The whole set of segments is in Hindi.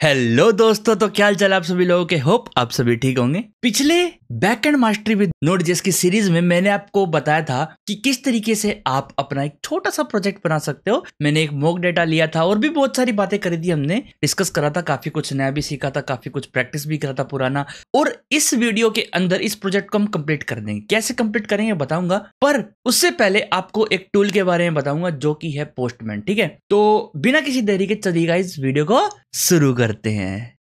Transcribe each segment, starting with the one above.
हेलो दोस्तों, तो क्या हाल चाल आप सभी लोगों के। होप आप सभी ठीक होंगे। पिछले बैकएंड मास्टरी विद नोड.जेएस की सीरीज में मैंने आपको बताया था कि किस तरीके से आप अपना एक छोटा सा प्रोजेक्ट बना सकते हो। मैंने एक मॉक डेटा लिया था और भी बहुत सारी बातें करी थी, हमने डिस्कस करा था, काफी कुछ नया भी सीखा था, काफी कुछ प्रैक्टिस भी करा था पुराना। और इस वीडियो के अंदर इस प्रोजेक्ट को हम कंप्लीट कर देंगे। कैसे कंप्लीट करेंगे बताऊंगा, पर उससे पहले आपको एक टूल के बारे में बताऊंगा जो कि है पोस्टमैन। ठीक है, तो बिना किसी देरी के चलिएगा इस वीडियो को शुरू करते हैं।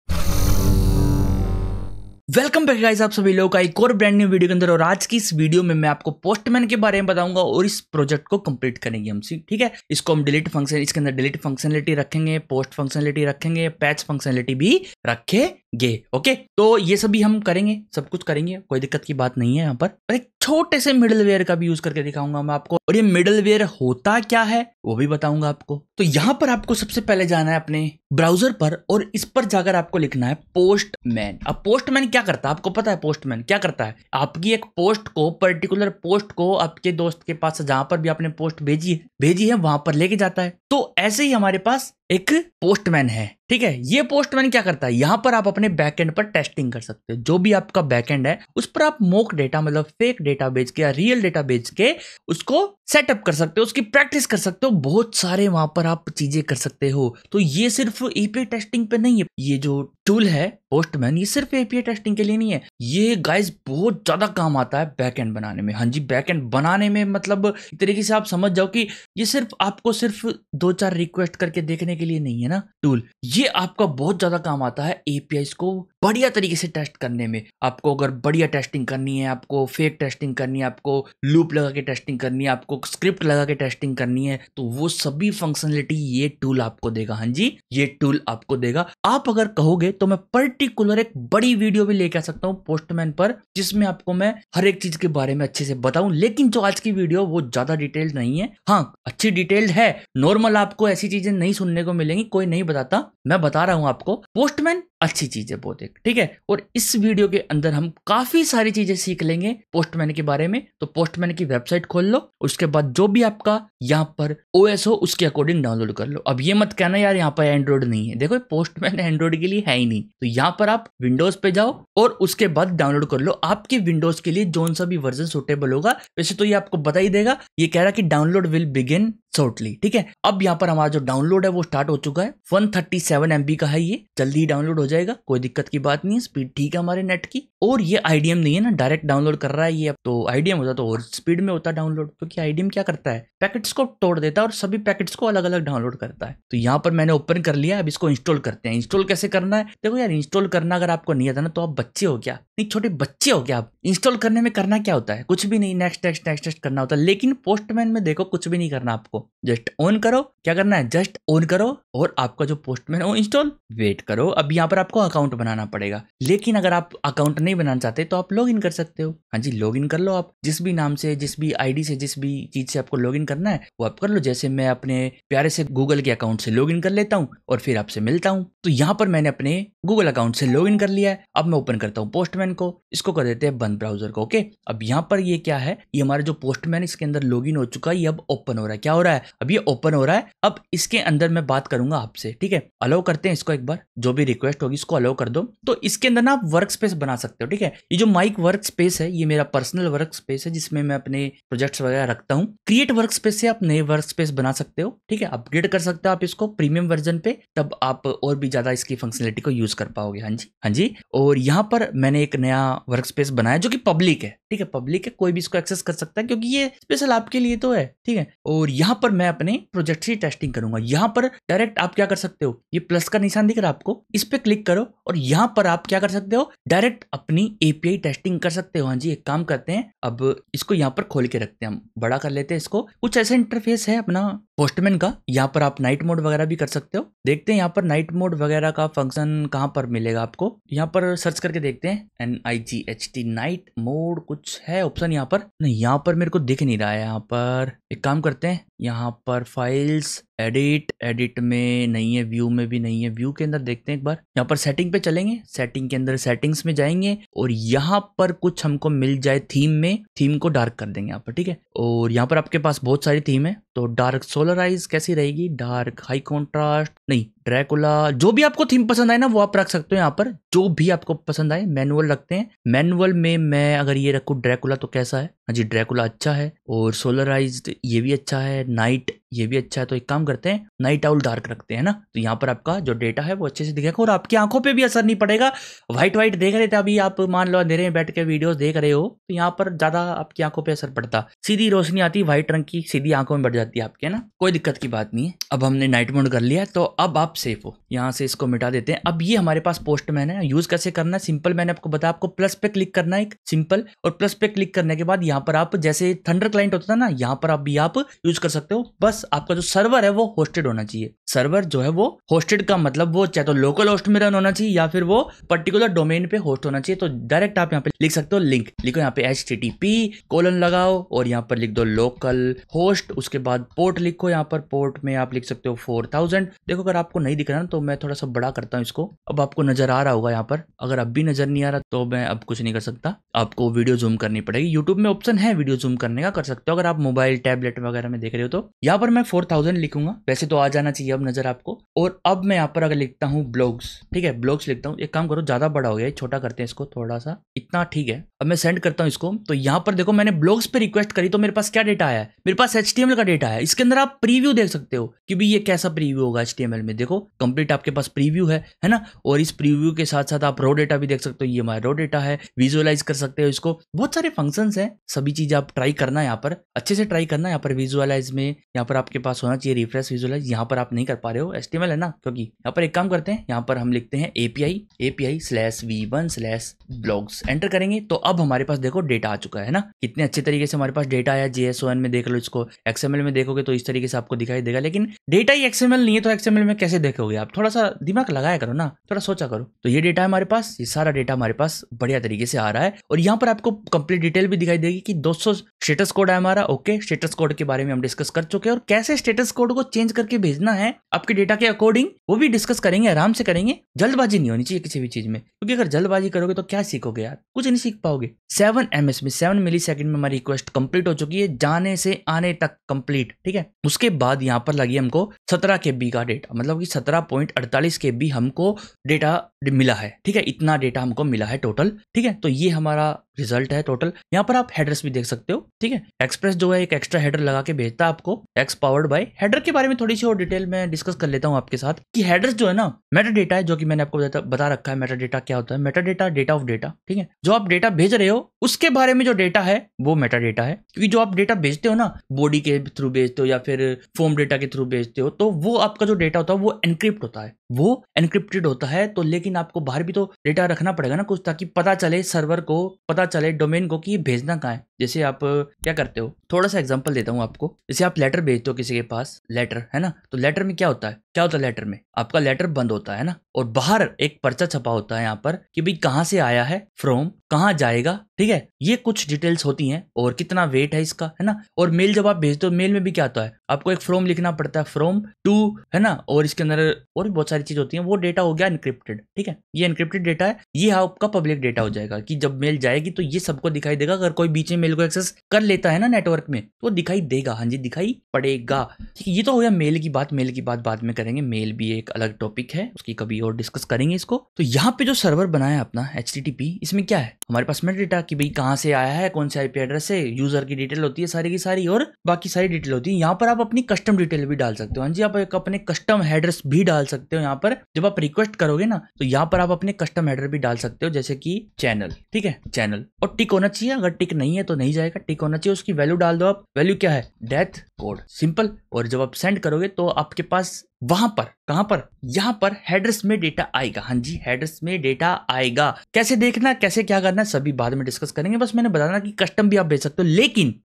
वेलकम बैक गाइस, आप सभी लोगों का एक और ब्रांड न्यू वीडियो के अंदर। और आज की इस वीडियो में मैं आपको पोस्टमैन के बारे में बताऊंगा और इस प्रोजेक्ट को कंप्लीट करेंगे हम। ठीक है, इसको हम डिलीट फंक्शन, इसके अंदर डिलीट फंक्शनलिटी रखेंगे, पोस्ट फंक्शनलिटी रखेंगे, पैच फंक्शनलिटी भी रखेंगे। ओके, तो ये सभी हम करेंगे, सब कुछ करेंगे, कोई दिक्कत की बात नहीं है। यहाँ पर एक छोटे से मिडलवेयर का भी यूज करके दिखाऊंगा मैं आपको, और ये मिडलवेयर होता क्या है वो भी बताऊंगा आपको। तो यहाँ पर आपको सबसे पहले जाना है अपने ब्राउजर पर और इस पर जाकर आपको लिखना है पोस्टमैन। अब पोस्टमैन क्या करता है आपको पता है? पोस्टमैन क्या करता है, आपकी एक पोस्ट को, पर्टिकुलर पोस्ट को आपके दोस्त के पास जहां पर भी आपने पोस्ट भेजी है वहां पर लेके जाता है। तो ऐसे ही हमारे पास एक पोस्टमैन है। ठीक है, ये पोस्टमैन क्या करता है, यहां पर आप अपने बैकएंड पर टेस्टिंग कर सकते हो। जो भी आपका बैकएंड है उस पर आप मॉक डेटा, मतलब फेक डेटा बेच के या रियल डेटा बेच के उसको सेटअप कर सकते हो, उसकी प्रैक्टिस कर सकते हो, बहुत सारे वहां पर आप चीजें कर सकते हो। तो ये सिर्फ एपीआई टेस्टिंग पे नहीं है, ये जो टूल है पोस्टमैन, ये सिर्फ एपीआई टेस्टिंग के लिए नहीं है। ये गाइस बहुत ज्यादा काम आता है बैकएंड बनाने में। हाँ जी, बैकएंड बनाने में मतलब एक तरीके से आप समझ जाओ कि ये सिर्फ आपको सिर्फ 2-4 रिक्वेस्ट करके देखने के लिए नहीं है ना टूल, ये आपका बहुत ज्यादा काम आता है एपीआई को बढ़िया तरीके से टेस्ट करने में। आपको अगर बढ़िया टेस्टिंग करनी है, आपको फेक टेस्टिंग करनी है, आपको लूप लगा के टेस्टिंग करनी है, आपको स्क्रिप्ट लगा के टेस्टिंग करनी है, तो वो सभी फंक्शनलिटी ये टूल आपको देगा। हाँ जी, ये टूल आपको देगा। आप अगर कहोगे तो मैं पर्टिकुलर एक बड़ी वीडियो भी लेके आ सकता हूँ पोस्टमैन पर, जिसमें आपको मैं हर एक चीज के बारे में अच्छे से बताऊं। लेकिन जो आज की वीडियो वो ज्यादा डिटेल्ड नहीं है। हाँ, अच्छी डिटेल्ड है, नॉर्मल आपको ऐसी चीजें नहीं सुनने को मिलेंगी, कोई नहीं बताता, मैं बता रहा हूं आपको। पोस्टमैन अच्छी चीज है बहुत एक, ठीक है। और इस वीडियो के अंदर हम काफी सारी चीजें सीख लेंगे पोस्टमैन के बारे में। तो पोस्टमैन की वेबसाइट खोल लो, उसके बाद जो भी आपका यहाँ पर ओएस हो उसके अकॉर्डिंग डाउनलोड कर लो। अब ये मत कहना यार यहाँ पर एंड्रॉइड नहीं है, देखो पोस्टमैन एंड्रॉइड के लिए है ही नहीं। तो यहाँ पर आप विंडोज पे जाओ और उसके बाद डाउनलोड कर लो। आपके विंडोज के लिए जोन सा भी वर्जन सुटेबल होगा, वैसे तो ये आपको बता ही देगा। ये कह रहा कि डाउनलोड विल बिगिन शॉर्टली। ठीक है, अब यहाँ पर हमारा जो डाउनलोड है वो स्टार्ट हो चुका है। 137 MB का है, ये जल्दी ही डाउनलोड हो जाएगा, कोई दिक्कत की बात नहीं है। स्पीड ठीक है हमारे नेट की। और ये आईडीएम नहीं है ना, डायरेक्ट डाउनलोड कर रहा है ये। अब तो आईडीएम होता तो और स्पीड में होता डाउनलोड, क्योंकि आईडीएम क्या करता है, पैकेट्स को तोड़ देता है और सभी पैकेट्स को अलग अलग डाउनलोड करता है। तो यहाँ पर मैंने ओपन कर लिया। अब इसको इंस्टॉल करते हैं। इंस्टॉल कैसे करना है, देखो यार, इंस्टॉल करना अगर आपको नहीं आता ना तो आप बच्चे हो क्या, नहीं छोटे बच्चे हो क्या। आप इंस्टॉल करने में करना क्या होता है, कुछ भी नहीं, नेक्स्ट नेक्स्ट नेक्स्ट नेक्स्ट करना होता है। लेकिन पोस्टमैन में देखो कुछ भी नहीं करना आपको, जस्ट ऑन करो। क्या करना है, जस्ट ऑन करो और आपका जो पोस्टमैन है वो इंस्टॉल, वेट करो। अब यहाँ पर आपको अकाउंट बनाना पड़ेगा, लेकिन अगर आप अकाउंट नहीं बनाना चाहते तो आप लॉगिन कर सकते हो। हाँ जी, लॉगिन कर लो आप, जिस भी नाम से, जिस भी आईडी से, जिस भी चीज से आपको लॉगिन करना है वो आप कर लो। जैसे मैं अपने प्यारे से गूगल के अकाउंट से लॉगिन कर लेता हूँ और फिर आपसे मिलता हूँ। तो यहाँ पर मैंने अपने गूगल अकाउंट से लॉगिन कर लिया है। अब मैं ओपन करता हूँ पोस्टमैन को, इसको कर देते हैं बंद ब्राउजर को। ओके, अब यहाँ पर ये क्या है, ये हमारा जो पोस्टमैन इसके अंदर लॉगिन हो चुका है, ये अब ओपन हो रहा है। क्या हो रहा है, अब ये ओपन हो रहा है। अब इसके अंदर मैं बात करूंगा आपसे, ठीक है। अलाउ करते हैं इसको एक बार, जो भी रिक्वेस्ट होगी इसको अलाउ कर दो। तो इसके अंदर ना आप वर्क स्पेस बना सकते हो, ठीक है। ये जो माइक वर्क स्पेस है ये मेरा पर्सनल वर्क स्पेस है, जिसमें मैं अपने प्रोजेक्ट्स वगैरह रखता हूँ। क्रिएट वर्क स्पेस से आप नए वर्क स्पेस बना सकते हो, ठीक है। अपग्रेड कर सकते हो आप इसको प्रीमियम वर्जन पे, तब आप और भी ज्यादा इसकी फंक्शनलिटी को यूज कर पाओगे। हाँ जी, हाँ जी। और यहाँ पर मैंने एक नया वर्क स्पेस बनाया जो कि पब्लिक है, ठीक है। पब्लिक है, कोई भी इसको एक्सेस कर सकता है, क्योंकि ये स्पेशल आपके लिए तो है, ठीक है। और यहाँ पर मैं अपने प्रोजेक्ट की टेस्टिंग करूंगा। यहाँ पर डायरेक्ट आप क्या कर सकते हो, ये प्लस का निशान दिख रहा है आपको, इस पे क्लिक करो और यहाँ पर आप क्या कर सकते हो, डायरेक्ट अपनी एपीआई टेस्टिंग कर सकते हो। हाँ जी, एक काम करते हैं, अब इसको यहाँ पर खोल के रखते हैं, हम बड़ा कर लेते हैं इसको। कुछ ऐसा इंटरफेस है अपना पोस्टमैन का। यहाँ पर आप नाइट मोड वगैरह भी कर सकते हो। देखते हैं यहाँ पर नाइट मोड वगैरह का फंक्शन कहाँ पर मिलेगा आपको। यहाँ पर सर्च करके देखते हैं, NIGHT नाइट मोड कुछ है ऑप्शन यहाँ पर, नहीं यहाँ पर मेरे को दिख नहीं रहा है। यहाँ पर एक काम करते हैं, यहाँ पर फाइल्स, एडिट में नहीं है, व्यू में भी नहीं है। व्यू के अंदर देखते हैं एक बार, यहाँ पर सेटिंग पे चलेंगे, सेटिंग के अंदर सेटिंग्स में जाएंगे और यहाँ पर कुछ हमको मिल जाए थीम में, थीम को डार्क कर देंगे यहाँ पर, ठीक है। और यहाँ पर आपके पास बहुत सारी थीम है, तो डार्क सोलराइज कैसी रहेगी, डार्क हाई कॉन्ट्रास्ट नहीं, ड्रैकुला, जो भी आपको थीम पसंद आए ना वो आप रख सकते हो यहाँ पर, जो भी आपको पसंद आए। मैनुअल रखते हैं, मैनुअल में मैं अगर ये रखूँ ड्रैकुला तो कैसा है, हाँ जी ड्रैकुला अच्छा है, और सोलराइज्ड ये भी अच्छा है, नाइट ये भी अच्छा है। तो एक काम करते हैं, नाइट आउल डार्क रखते हैं ना, तो यहाँ पर आपका जो डेटा है वो अच्छे से दिखेगा और आपकी आंखों पे भी असर नहीं पड़ेगा। व्हाइट व्हाइट देख रहे थे अभी आप, मान लो अंधेरे में बैठ के वीडियोस देख रहे हो, तो यहाँ पर ज्यादा आपकी आंखों पे असर पड़ता, सीधी रोशनी आती है व्हाइट रंग की, सीधी आंखों में बढ़ जाती है आपके ना, कोई दिक्कत की बात नहीं है। अब हमने नाइट मोड कर लिया, तो अब आप सेफ हो। यहाँ से इसको मिटा देते हैं। अब ये हमारे पास पोस्टमैन है, यूज कैसे करना है, सिंपल मैंने आपको बताया, आपको प्लस पे क्लिक करना है एक सिंपल, और प्लस पे क्लिक करने के बाद यहाँ पर आप जैसे थंडर क्लाइंट होता था ना, यहाँ पर आप भी आप यूज कर सकते हो। बस आपका जो सर्वर है वो होस्टेड होना चाहिए। सर्वर जो है वो होस्टेड का मतलब वो चाहे तो लोकल होस्ट में रन होना चाहिए या फिर वो पर्टिकुलर डोमेन पे होस्ट होना चाहिए। तो डायरेक्ट आप यहाँ पे लिख सकते हो लिंक, लिखो यहाँ पे HTTP : लगाओ और यहाँ पर लिख दो लोकल होस्ट, उसके बाद पोर्ट लिखो, यहाँ पर पोर्ट में आप लिख सकते हो 4000। देखो अगर आपको नहीं दिख रहा ना तो मैं थोड़ा सा बड़ा करता हूँ इसको, अब आपको नजर आ रहा होगा यहाँ पर। अगर अब भी नजर नहीं आ रहा तो मैं अब कुछ नहीं कर सकता, आपको वीडियो जूम करनी पड़ेगी। यूट्यूब में ऑप्शन है वीडियो जूम करने का, कर सकते हो अगर आप मोबाइल टैबलेट वगैरह में देख रहे हो तो। यहाँ पर मैं 4000 लिखूंगा, वैसे तो आ जाना चाहिए अब नजर आपको। और अब मैं यहाँ पर अगर लिखता हूँ ब्लॉग्स, ठीक है ब्लॉग्स लिखता हूँ, एक काम करो ज्यादा बड़ा हो गया, छोटा करते हैं इसको थोड़ा सा, इतना ठीक है। अब मैं सेंड करता हूँ इसको, तो यहाँ पर देखो मैंने ब्लॉग्स पे रिक्वेस्ट करी तो मेरे पास क्या डेटा आया है, मेरे पास HTML का डेटा है। इसके अंदर आप प्रीव्यू देख सकते हो कि भाई ये कैसा प्रीव्यू होगा HTML में, देखो कंप्लीट आपके पास प्रीव्यू है ना। और इस प्रीव्यू के साथ साथ आप रो डेटा भी देख सकते हो, ये हमारा रो डेटा है, विजुअलाइज कर सकते हो इसको, बहुत सारे फंक्शंस हैं। सभी चीज आप ट्राई करना है यहाँ पर, अच्छे से ट्राई करना है। यहाँ पर विजुअलाइज में यहाँ पर आपके पास होना चाहिए रिफ्रेश विजुअलाइज, यहाँ पर आप नहीं कर पा रहे हो, HTML है ना, क्योंकि यहाँ पर एक काम करते हैं, यहाँ पर हम लिखते हैं API/v1/blogs, एंटर करेंगे तो अब हमारे पास देखो डेटा आ चुका है ना, कितने अच्छे तरीके से हमारे पास डेटा आया। JSON में देख लो इसको, XML में देखोगे तो इस तरीके से आपको दिखाई देगा, लेकिन डेटा ही XML नहीं है तो XML में कैसे देखोगे आप, थोड़ा सा दिमाग लगाया करो ना, थोड़ा सोचा करो। तो ये डेटा है हमारे पास, ये सारा डेटा हमारे पास बढ़िया तरीके से आ रहा है और यहाँ पर आपको कंप्लीट डिटेल भी दिखाई देगी कि 200 स्टेटस कोड है हमारा। ओके, स्टेटस कोड के बारे में हम डिस्कस कर चुके हैं और कैसे स्टेटस कोड को चेंज करके भेजना है आपके डेटा के अकॉर्डिंग, वो भी डिस्कस करेंगे, आराम से करेंगे। जल्दबाजी नहीं होनी चाहिए किसी भी चीज में, क्योंकि अगर जल्दबाजी करोगे तो क्या सीखोगे यार, कुछ नहीं सीख पाओगे। 7 ms में 7 मिलीसेकंड में हमारी रिक्वेस्ट कंप्लीट हो चुकी है, जाने से आने तक कंप्लीट, ठीक है। उसके बाद यहाँ पर लगी हमको 17 KB का डेटा, मतलब कि 17.48 KB हमको डेटा मिला है, ठीक है, इतना डेटा हमको मिला है टोटल, ठीक है। तो ये हमारा रिजल्ट है टोटल। यहाँ पर आप हेडर्स भी देख सकते हो, ठीक है। एक्सप्रेस जो है एक एक्स्ट्रा हेडर लगा के भेजता है आपको, X पावर्ड बाय। हेडर के बारे में थोड़ी सी और डिटेल में डिस्कस कर लेता हूँ आपके साथ कि हेडर्स जो है ना मेटा डेटा है, जो कि मैंने आपको बता रखा है मेटा डेटा क्या होता है। Meta data, data of data, ठीक है, जो आप डेटा भेज रहे हो उसके बारे में जो डेटा है वो मेटा डेटा है। क्योंकि जो आप डेटा भेजते हो ना, बॉडी के थ्रू भेजते हो या फिर फॉर्म डेटा के थ्रू भेजते हो, तो वो आपका जो डेटा होता है वो एनक्रिप्ट होता है, वो एनक्रिप्टेड होता है। तो लेकिन आपको बाहर भी तो डेटा रखना पड़ेगा ना कुछ, ताकि पता चले सर्वर को, पता चले डोमेन को कि ये भेजना कहाँ है। जैसे आप क्या करते हो, थोड़ा सा एग्जांपल देता हूँ आपको। जैसे आप लेटर भेजते हो किसी के पास, लेटर है ना, तो लेटर में क्या होता है, लेटर में आपका लेटर बंद होता है ना, और बाहर एक पर्चा छपा होता है यहाँ पर कि भाई कहाँ से आया है, फ्रॉम, कहाँ जाएगा, ठीक है, ये कुछ डिटेल्स होती हैं और कितना वेट है इसका, है ना। और मेल जब आप भेजते हो, मेल में भी क्या होता है, आपको एक फ्रॉम लिखना पड़ता है, फ्रॉम टू, है ना, और इसके अंदर और भी बहुत सारी चीज होती हैं। वो डेटा हो गया एनक्रिप्टेड, ठीक है, ये एनक्रिप्टेड डेटा है, ये आपका पब्लिक डेटा हो जाएगा कि जब मेल जाएगी तो ये सबको दिखाई देगा। अगर कोई बीच में मेल को एक्सेस कर लेता है ना नेटवर्क में, तो दिखाई देगा, हाँ जी दिखाई पड़ेगा, ठीक है। ये तो हो गया मेल की बात, मेल की बात बाद में करेंगे, मेल भी एक अलग टॉपिक है, उसकी कभी और डिस्कस करेंगे इसको। तो यहाँ पे जो सर्वर बनाया अपना HTTP, इसमें क्या है हमारे पास मेटा डेटा कि भाई कहाँ से आया है, कौन सा IP एड्रेस है, यूजर की डिटेल होती है सारी की सारी, और बाकी सारी डिटेल होती है। यहाँ पर आप अपनी कस्टम डिटेल भी डाल सकते हो, हाँ जी, आप एक अपने कस्टम हेडर्स भी डाल सकते हो। यहाँ पर जब आप रिक्वेस्ट करोगे ना, तो यहाँ पर आप अपने कस्टम हेडर भी डाल सकते हो, जैसे कि चैनल, ठीक है, चैनल, और टिक होना चाहिए, अगर टिक नहीं है तो नहीं जाएगा, टिक होना चाहिए। उसकी वैल्यू डाल दो आप, वैल्यू क्या है, डेथ कोड, सिंपल। और जब आप सेंड करोगे तो आपके पास वहां पर, कहां पर, यहां पर हेडर्स में डेटा आएगा, हाँ जी हेडर्स में डेटा आएगा। कैसे देखना, कैसे क्या करना, सभी बाद में डिस्कस करेंगे। बस मैंने बताना कि कस्टम भी आप भेज सकते हो,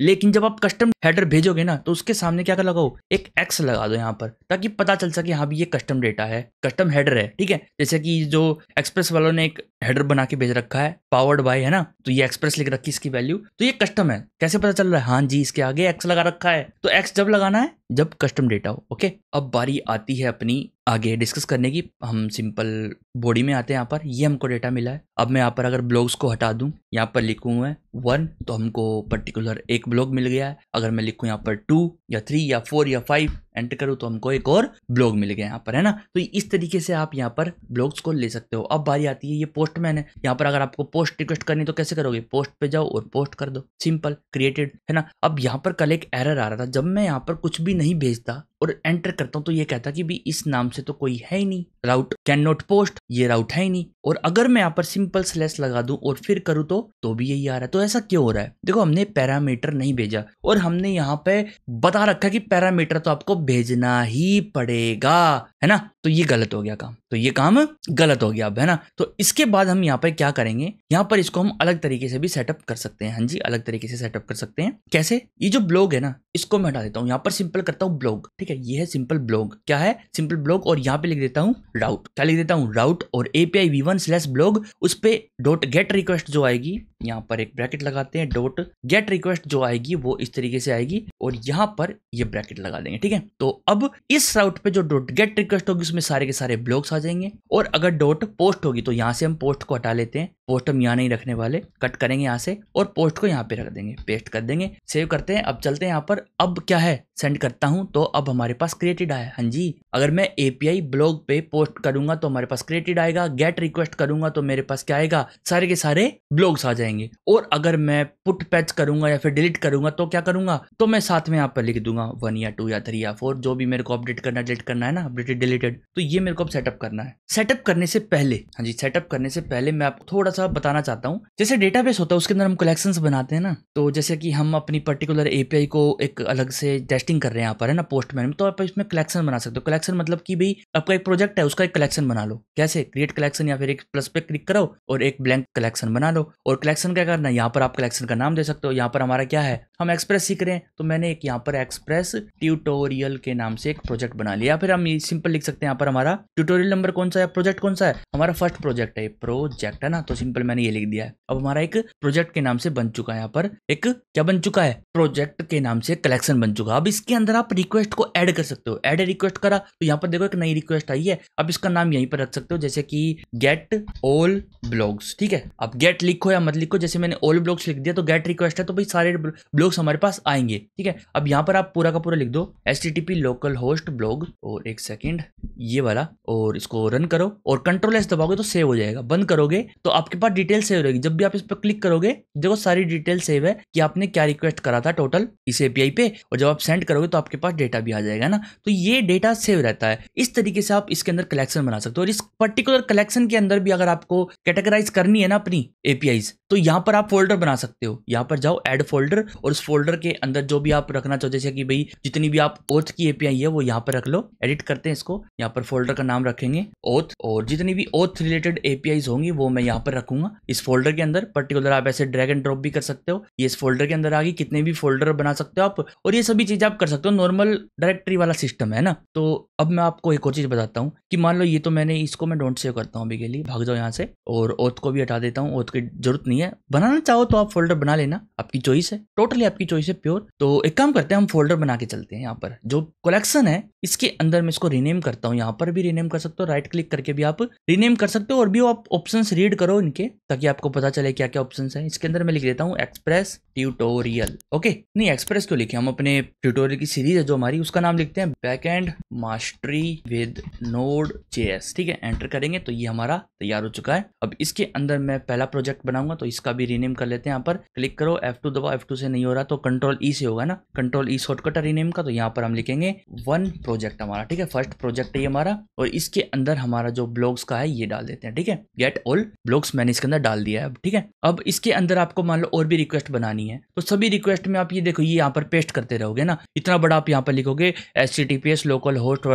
लेकिन जब आप कस्टम हेडर भेजोगे ना, तो उसके सामने क्या कर लगाओ, एक X लगा दो यहाँ पर, ताकि पता चल सके हाँ भी ये कस्टम डेटा है, कस्टम हेडर है, ठीक है। जैसे कि जो एक्सप्रेस वालों ने एक हेडर बना के भेज रखा है, पावर्ड बाय, है ना, तो ये एक्सप्रेस लिख रखी इसकी वैल्यू, तो ये कस्टम है। कैसे पता चल रहा है, हाँ जी इसके आगे X लगा रखा है, तो X जब लगाना है जब कस्टम डेटा हो। ओके, अब बारी आती है अपनी आगे डिस्कस करने की। हम सिंपल बॉडी में आते हैं। यहाँ पर ये हमको डेटा मिला है। अब मैं यहाँ पर अगर ब्लॉग्स को हटा दूं, यहाँ पर लिखूँ मैं 1 तो हमको पर्टिकुलर एक ब्लॉग मिल गया है। अगर मैं लिखूँ यहाँ पर 2 या 3 या 4 या 5 एंटर करूँ तो हमको एक और ब्लॉग मिल गया यहाँ पर, है ना। तो इस तरीके से आप यहाँ पर ब्लॉग्स को ले सकते हो। अब बारी आती है ये पोस्टमैन है। यहाँ पर अगर आपको पोस्ट रिक्वेस्ट करनी तो कैसे करोगे, पोस्ट पे जाओ और पोस्ट कर दो, सिंपल क्रिएटेड, है ना। अब यहाँ पर कल एक एरर आ रहा था, जब मैं यहाँ पर कुछ भी नहीं भेजता और एंटर करता हूँ तो ये कहता कि भी इस नाम से तो कोई है ही नहीं, राउट कैन नॉट पोस्ट, ये राउट है ही नहीं। और अगर मैं यहाँ पर सिंपल स्लैश लगा दूं और फिर करूँ तो भी यही आ रहा है। तो ऐसा क्यों हो रहा है? देखो, हमने पैरामीटर नहीं भेजा और हमने यहाँ पे बता रखा कि पैरामीटर तो आपको भेजना ही पड़ेगा, है ना। तो ये गलत हो गया काम, तो ये काम गलत हो गया अब, है ना। तो इसके बाद हम यहाँ पर क्या करेंगे, यहाँ पर इसको हम अलग तरीके से भी सेटअप कर सकते हैं। हाँ जी, अलग तरीके से सेटअप कर सकते हैं। कैसे? ये जो ब्लॉग है ना, इसको मैं हटा देता हूँ, यहाँ पर सिंपल करता हूँ ब्लॉग, ठीक है। ये है सिंपल ब्लॉग, क्या है सिंपल ब्लॉग, और यहाँ पे लिख देता हूँ राउट, क्या लिख देता हूँ राउट, और API v1/blog, उस पे डॉट गेट रिक्वेस्ट जो आएगी, यहाँ पर एक ब्रैकेट लगाते हैं, डॉट गेट रिक्वेस्ट जो आएगी वो इस तरीके से आएगी और यहाँ पर ये ब्रैकेट लगा देंगे, ठीक है। तो अब इस राउट पे जो डॉट गेट रिक्वेस्ट होगी उसमें सारे के सारे ब्लॉग्स आ जाएंगे, और अगर डॉट पोस्ट होगी तो यहाँ से हम पोस्ट को हटा लेते हैं, पोस्ट हम यहाँ नहीं रखने वाले, कट करेंगे यहाँ से और पोस्ट को यहाँ पे रख देंगे, पेस्ट कर देंगे, सेव करते हैं। अब चलते हैं यहाँ पर, अब क्या है, सेंड करता हूं तो अब हमारे पास क्रिएटेड आया। हाँ जी, अगर मैं API ब्लॉग पे पोस्ट करूंगा तो हमारे पास क्रिएटेड आएगा, गेट रिक्वेस्ट करूंगा तो मेरे पास क्या आएगा, सारे के सारे ब्लॉग्स आ जाएंगे। और अगर मैं पुट पैच करूंगा या फिर डिलीट करूंगा तो क्या करूंगा, तो मैं साथ में यहाँ पर लिख दूंगा 1 या 2 या 3 या 4, जो भी मेरे को अपडेट करना डिलीट करना है ना, अपडेटेड डिलीटेड। तो ये मेरे को अब सेटअप करना है। सेटअप करने से पहले, हाँ जी, सेटअप करने से पहले मैं आपको थोड़ा सा बताना चाहता हूँ। जैसे डेटाबेस होता है उसके अंदर हम कलेक्शंस बनाते हैं ना, तो जैसे कि हम अपनी पर्टिकुलर API को एक अलग से टेस्टिंग कर रहे हैं यहाँ पर, है ना, पोस्टमैन में, तो आप इसमें कलेक्शन बना सकते हो। कलेक्शन मतलब कि भाई आपका एक प्रोजेक्ट है, उसका एक कलेक्शन बना लो। कैसे? क्रिएट कलेक्शन, या फिर एक प्लस पे क्लिक करो और एक ब्लैंक कलेक्शन बना लो। और कलेक्शन क्या करना है, यहाँ पर आप कलेक्शन का नाम दे सकते हो। यहाँ पर हमारा क्या है, हम एक्सप्रेस सीख रहे हैं, तो मैंने एक यहाँ पर एक्सप्रेस ट्यूटोरियल के नाम से एक प्रोजेक्ट बना लिया। फिर हम सिंपल लिख सकते हैं यहाँ पर हमारा ट्यूटोरियल नंबर कौन सा है, प्रोजेक्ट कौन सा है, हमारा फर्स्ट प्रोजेक्ट है, प्रोजेक्ट, है ना। तो सिंपल मैंने ये लिख दिया है। अब हमारा एक प्रोजेक्ट के नाम से बन चुका है, यहाँ पर एक क्या बन चुका है, प्रोजेक्ट के नाम से कलेक्शन बन चुका। अब इसके अंदर आप रिक्वेस्ट को ऐड कर सकते हो। ऐड रिक्वेस्ट करा तो यहाँ पर देखो एक नई रिक्वेस्ट आई है। अब इसका नाम यहीं पर रख सकते हो, जैसे कि गेट ऑल ब्लॉग्स, ठीक है। अब गेट लिखो या मत लिखो, जैसे मैंने ऑल ब्लॉग्स लिख दिया तो गेट रिक्वेस्ट है तो भाई सारे ब्लॉग्स हमारे पास आएंगे, ठीक है। अब यहाँ पर आप पूरा का पूरा लिख दो HTTP लोकल होस्ट ब्लॉग, और एक सेकेंड ये वाला, और इसको रन करो और Ctrl+S दबाओगे तो सेव हो जाएगा। बंद करोगे तो आपके पास डिटेल सेव रहेगी। जब भी आप इस पर क्लिक करोगे देखो सारी डिटेल सेव है कि आपने क्या रिक्वेस्ट करा था टोटल इस API पे, और जब आप सेंड करोगे तो आपके पास डेटा भी आ जाएगा ना। तो ये डेटा सेव रहता है। इस तरीके से आप इसके अंदर कलेक्शन बना सकते हो। और इस पर्टिकुलर कलेक्शन के अंदर भी अगर आपको कैटेगराइज करनी है ना अपनी APIs, तो यहाँ पर आप फोल्डर बना सकते हो। यहाँ पर जाओ ऐड फोल्डर, और उस फोल्डर के अंदर जो भी आप रखना चाहो, जैसे कि भाई जितनी भी आप ओथ की API है वो यहाँ पर रख लो। एडिट करते हैं इसको, यहाँ पर फोल्डर का नाम रखेंगे ओथ, और जितनी भी ओथ रिलेटेड APIs होंगी वो मैं यहाँ पर रखूंगा इस फोल्डर के अंदर। पर्टिकुलर आप ऐसे ड्रैग एंड ड्रॉप भी कर सकते हो, ये इस फोल्डर के अंदर आ गई। कितने भी फोल्डर बना सकते हो आप, और ये सभी चीजें आप कर सकते हो। नॉर्मल डायरेक्टरी वाला सिस्टम है ना। तो अब मैं आपको एक और चीज बताता हूँ कि मान लो ये तो मैंने इसको मैं डोंट सेव करता हूँ अभी के लिए, भाग जाओ यहाँ से, और ओथ को भी हटा देता हूँ। ओथ की जरूरत नहीं है, बनाना चाहो तो आप फोल्डर बना लेना, आपकी चॉइस है, टोटली आपकी चॉइस है, प्योर। तो एक काम करते हैं, हम फोल्डर बना के चलते हैं। यहाँ पर जो कलेक्शन है इसके अंदर मैं इसको रीनेम करता हूँ। यहाँ पर भी रीनेम कर सकते हो, राइट क्लिक करके भी आप रीनेम कर सकते हो, और भी आप ऑप्शंस रीड करो इनके, ताकि आपको पता चले क्या क्या ऑप्शंस हैं। इसके अंदर मैं लिख देता हूँ एक्सप्रेस ट्यूटोरियल। ओके, नहीं एक्सप्रेस क्यों लिखे, हम अपने ट्यूटोरियल की सीरीज है जो हमारी, उसका नाम लिखते हैं बैकएंड मास्टरी विद Node.js, ठीक है। एंटर करेंगे तो ये हमारा तैयार हो चुका है। अब इसके अंदर मैं पहला प्रोजेक्ट बनाऊंगा, तो इसका भी रीनेम कर लेते हैं। यहाँ पर क्लिक करो, F2 दबाओ, F2 से नहीं हो रहा तो Ctrl+E से होगा ना, Ctrl+E शॉर्टकट है रीनेम का। तो यहाँ पर हम लिखेंगे 1 प्रोजेक्ट हमारा, ठीक है, फर्स्ट प्रोजेक्ट है ये हमारा, और इसके अंदर हमारा जो ब्लॉग्स का है ये डाल देते हैं, ठीक है। गेट ऑल ब्लॉग्स मैंने इसके अंदर डाल दिया है अब, ठीक है। अब इसके अंदर आपको मान लो और भी रिक्वेस्ट बनानी है, तो सभी रिक्वेस्ट में आप ये देखो ये यहाँ पर पेस्ट करते रहोगे ना, इतना बड़ा आप यहाँ पर लिखोगे HTTPS लोकल होस्ट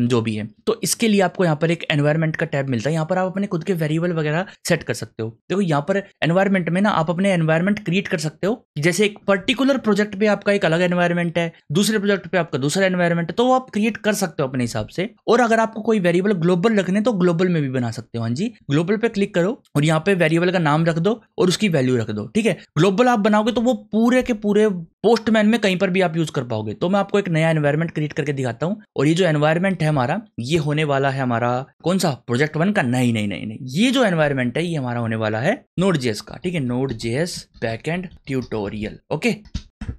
जो भी है। तो इसके लिए आपको यहाँ पर एक एनवायरनमेंट का टैब मिलता है, यहाँ पर आप अपने खुद के वेरिएबल वगैरह सेट कर सकते हो। देखो यहाँ पर एनवायरनमेंट में ना आप अपने एनवायरनमेंट क्रिएट कर सकते हो, जैसे एक पर्टिकुलर प्रोजेक्ट पे आपका एक अलग एनवायरनमेंट है, दूसरे प्रोजेक्ट पे आपका दूसरा एनवायरनमेंट है, तो वो आप क्रिएट कर सकते हो अपने हिसाब से। और अगर आपको कोई वेरिएबल ग्लोबल रखने तो ग्लोबल में भी बना सकते हो। हाँ जी, ग्लोबल पे क्लिक करो और यहाँ पे वेरिएबल का नाम रख दो और उसकी वैल्यू रख दो, ठीक है। ग्लोबल आप बनाओगे तो वो पूरे के पूरे पोस्टमैन में कहीं पर भी आप यूज कर पाओगे। तो मैं आपको एक नया एनवायरनमेंट क्रिएट करके दिखाता हूँ, और ये जो एनवायरनमेंट है हमारा, ये होने वाला है हमारा कौन सा, प्रोजेक्ट 1 का। नहीं नहीं नहीं नहीं, ये जो एनवायरनमेंट है ये हमारा होने वाला है Node.js का, ठीक है, Node.js बैकएंड ट्यूटोरियल। ओके,